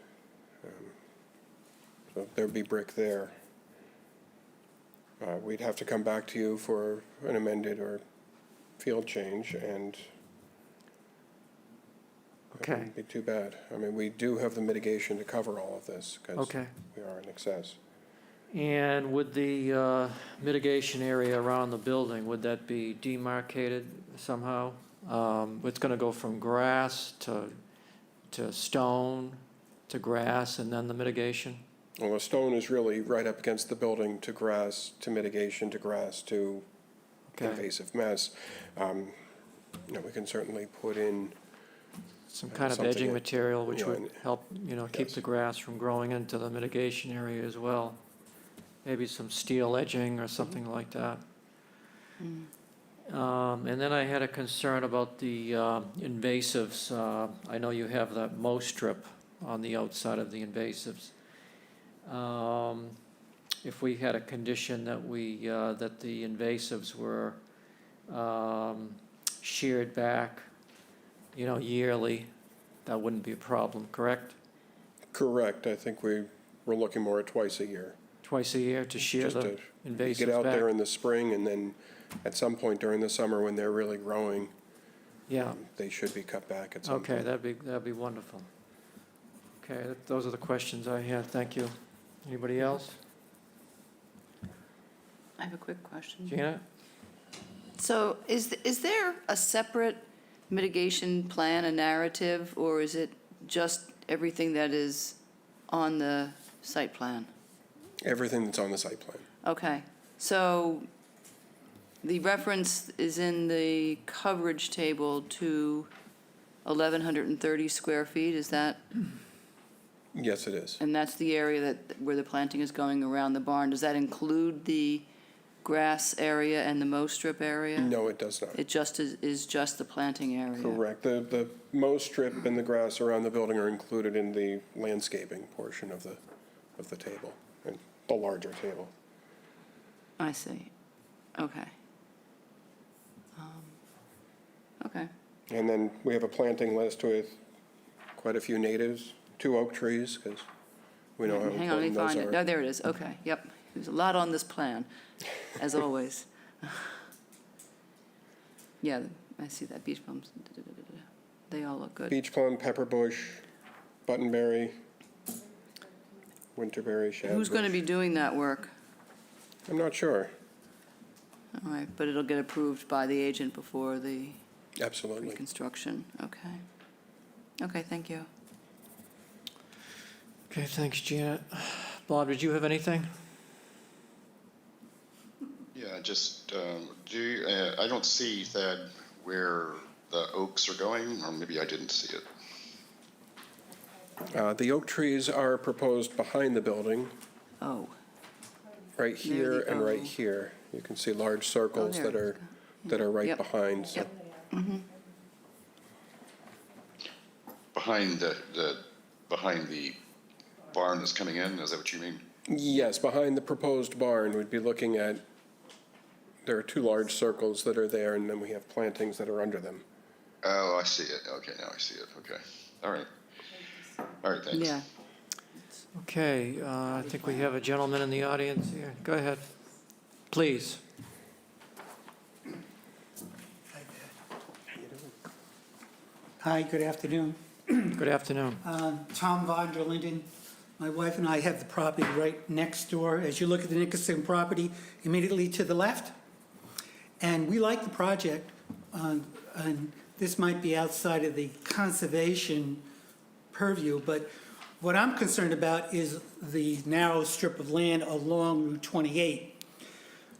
So there'd be brick there. We'd have to come back to you for an amended or field change, and that Okay. wouldn't be too bad. I mean, we do have the mitigation to cover all of this, because Okay. we are in excess. And would the mitigation area around the building, would that be demarcated somehow? It's going to go from grass to stone to grass and then the mitigation? Well, the stone is really right up against the building, to grass, to mitigation, to grass, to Okay. invasive mess. We can certainly put in Some kind of something edging that, material which you know, would and- help, keep Yes. the grass from growing into the mitigation area as well. Maybe some steel edging or something like that. And then I had a concern about the invasives. I know you have that mow strip on the outside of the invasives. If we had a condition that that the invasives were sheared back, yearly, that wouldn't be a problem, correct? Correct. I think we're looking more at twice a year. Twice a year to shear Just the to invasives get out there back? in the spring, and then at some point during the summer when they're really growing, Yeah, they should be cut back at some okay, point. that'd be wonderful. Okay, those are the questions I had, thank you. Anybody else? I have a quick question. Gina? So is there a separate mitigation plan, a narrative, or is it just everything that is on the site plan? Everything that's on the site plan. Okay, so the reference is in the coverage table to 1,130 square feet, is that? Yes, it is. And that's the area where the planting is going around the barn. Does that include the grass area and the mow strip area? No, it does not. It just is just the planting area? Correct. The mow strip and the grass around the building are included in the landscaping portion of the table, and the larger table. I see. Okay. Okay. And then we have a planting list with quite a few natives, 2 oak trees, because we know how Hang on, let me important those find it. are. Oh, there it is. Okay, yep. There's a lot on this plan, as always. Yeah, I see that. Beach plums. They all look good. Beach plum, pepperbush, buttonberry, winterberry, shadwood. Who's going to be doing that work? I'm not sure. All right, but it'll get approved by the agent before the Absolutely. reconstruction. Okay. Okay, thank you. Okay, thanks, Gina. Bob, did you have anything? Yeah, just, I don't see that where the oaks are going, or maybe I didn't see it. The oak trees are proposed behind the building, Oh, right here the and right oak. here. You can see large circles there that it are right Yep. behind. So Yep. Mm-hmm. Behind the barn that's coming in, is that what you mean? yes, behind the proposed barn, we'd be looking at, there are 2 large circles that are there, and then we have plantings that are under them. Oh, I see it. Okay, now I see it. Okay. All right. All right, thanks. Yeah. Okay, I think we have a gentleman in the audience here. Go ahead, please. Hi, good afternoon. Good afternoon. Tom Von der Linden. My wife and I have the property right next door. As you look at the Nickerson property, immediately to the left. And we like the project. And this might be outside of the conservation purview, but what I'm concerned about is the narrow strip of land along Route 28.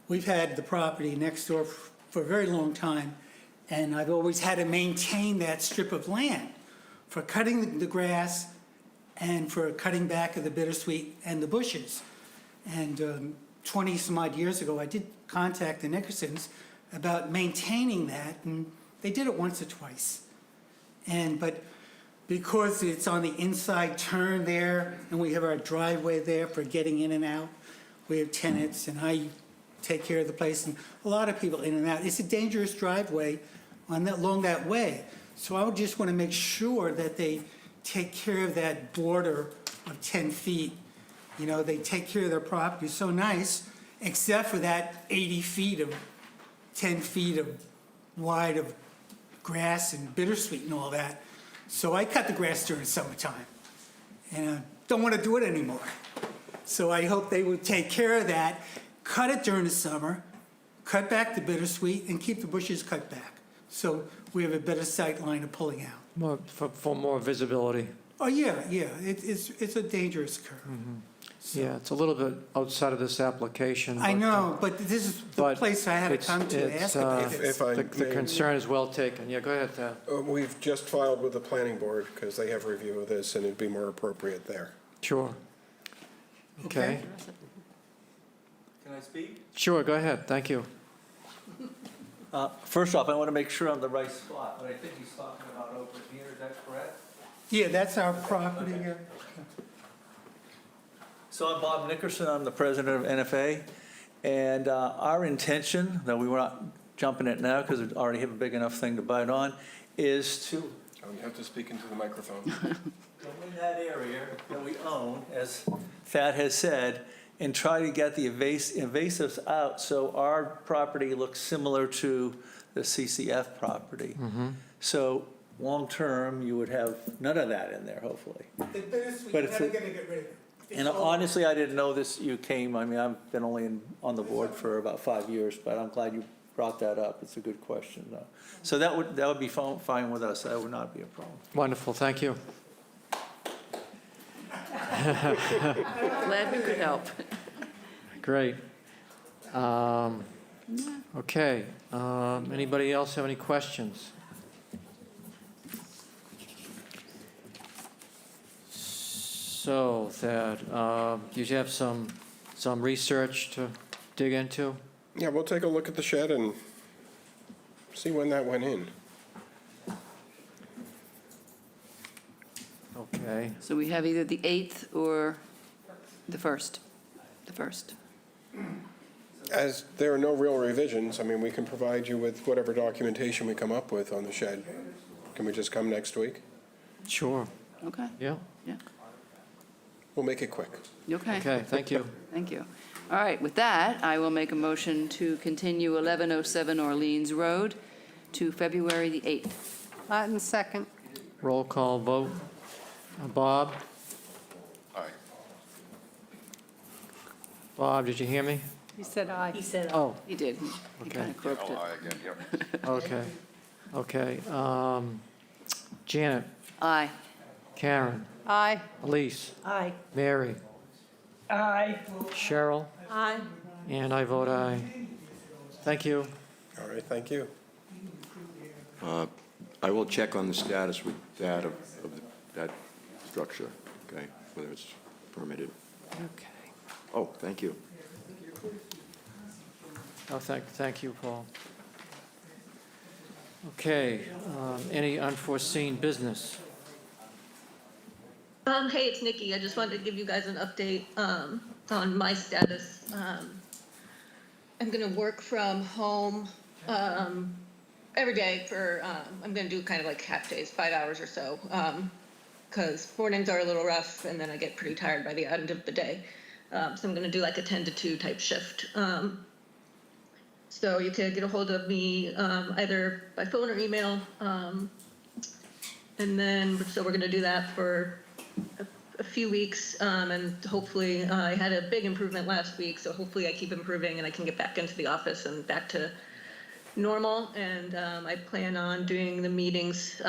We've had the property next door for a very long time, and I've always had to maintain that strip of land for cutting the grass and for cutting back of the bittersweet and the bushes. And 20 some odd years ago, I did contact the Nickersons about maintaining that, and they did it once or twice. But because it's on the inside turn there, and we have our driveway there for getting in and out, we have tenants, and I take care of the place, and a lot of people in and out. It's a dangerous driveway along that way. So I would just want to make sure that they take care of that border of 10 feet. You know, they take care of their property so nice, except for that 80 feet of, 10 feet of wide of grass and bittersweet and all that. So I cut the grass during summertime, and I don't want to do it anymore. So I hope they would take care of that, cut it during the summer, cut back the bittersweet, and keep the bushes cut back. So we have a better sight line of pulling out. For more visibility. Oh, yeah, it's a dangerous curve. Yeah, it's a little bit outside of this application. I but, know, but this is the but place I had to come to it's, ask about this. If I The may- concern is well taken. Yeah, go ahead, Thad. We've just filed with the planning board because they have review of this and it'd be more appropriate there. Sure. Okay. Can I speak? Sure, go ahead. Thank you. First off, I want to make sure I'm the right spot, but I think he's talking about over here, is that correct? Yeah, that's our property here. So I'm Bob Nickerson, I'm the president of NFA, and our intention, though we were not jumping it now because we already have a big enough thing to bite on, is to You have to speak into the microphone. go in that area that we own, as Thad has said, and try to get the invasives out so our property looks similar to the CCF property. So long-term, you would have none of that in there, hopefully. The bittersweet, But you're it's never a- gonna get rid of it. And honestly, I didn't know this, you came, I mean, I've been only on the board for about 5 years, but I'm glad you brought that up. It's a good question, though. So that would be fine with us. That would not be a problem. Wonderful, thank you. Glad we could help. Great. Okay, anybody else have any questions? So, Thad, do you have some research to dig into? Yeah, we'll take a look at the shed and see when that went in. Okay, So we have either the 8th or the 1st. The 1st. As there are no real revisions, I mean, we can provide you with whatever documentation we come up with on the shed. Can we just come next week? sure, Okay, yeah, yeah. We'll make it quick. Okay. okay, thank you. Thank you. All right, with that, I will make a motion to continue 1107 Orleans Road to February the 8th. Latin second. Roll call vote. Bob? Aye. Bob, did you hear me? He said aye. He said, Oh, He did. He Okay. kind of croaked it. Oh, aye again, yep. okay, okay. Janet, Aye. Karen, Aye. Elise, aye. Mary, Aye. Cheryl, Aye. and I vote aye. Thank you. All right, thank you. I will check on the status with that of that structure, okay, whether it's permitted. Okay. Oh, thank you. Oh, thank you, Paul. Okay, any unforeseen business? Hey, it's Nikki. I just wanted to give you guys an update on my status. I'm gonna work from home every day for, I'm gonna do kind of like half days, 5 hours or so, because mornings are a little rough and then I get pretty tired by the end of the day. So I'm gonna do like a 10 to 2 type shift. So you can get a hold of me either by phone or email. And then, so we're gonna do that for a few weeks, and hopefully, I had a big improvement last week, so hopefully I keep improving and I can get back into the office and back to normal. And I plan on doing the meetings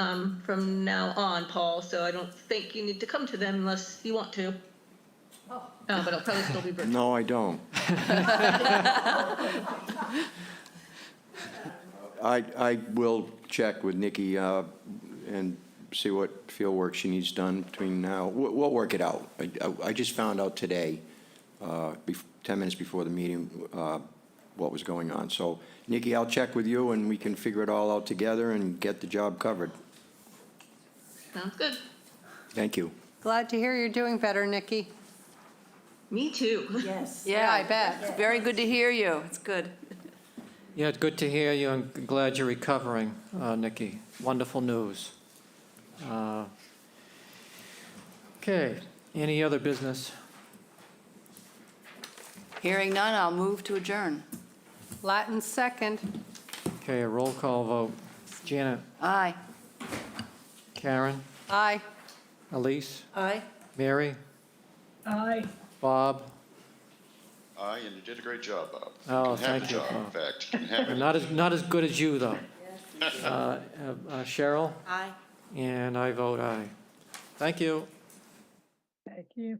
from now on, Paul, so I don't think you need to come to them unless you want to. But I'll probably still be virtual. No, I don't. I will check with Nikki and see what field work she needs done between now. We'll work it out. I just found out today, 10 minutes before the meeting, what was going on. So, Nikki, I'll check with you, and we can figure it all out together and get the job covered. Sounds good. Thank you. Glad to hear you're doing better, Nikki. Me too. Yes. Yeah, I bet. It's very good to hear you. It's good. Yeah, it's good to hear you, and glad you're recovering, Nikki. Wonderful news. Okay, any other business? Hearing none, I'll move to adjourn. Latin second. Okay, a roll call vote. Janet? Aye. Karen? Aye. Elise? Aye. Mary? Aye. Bob? Aye, and you did a great job, Bob. Oh, You can have thank the you, job, in Bob. fact. You can have it. Not as good as you, though. Cheryl? Aye. And I vote aye. Thank you. Thank you.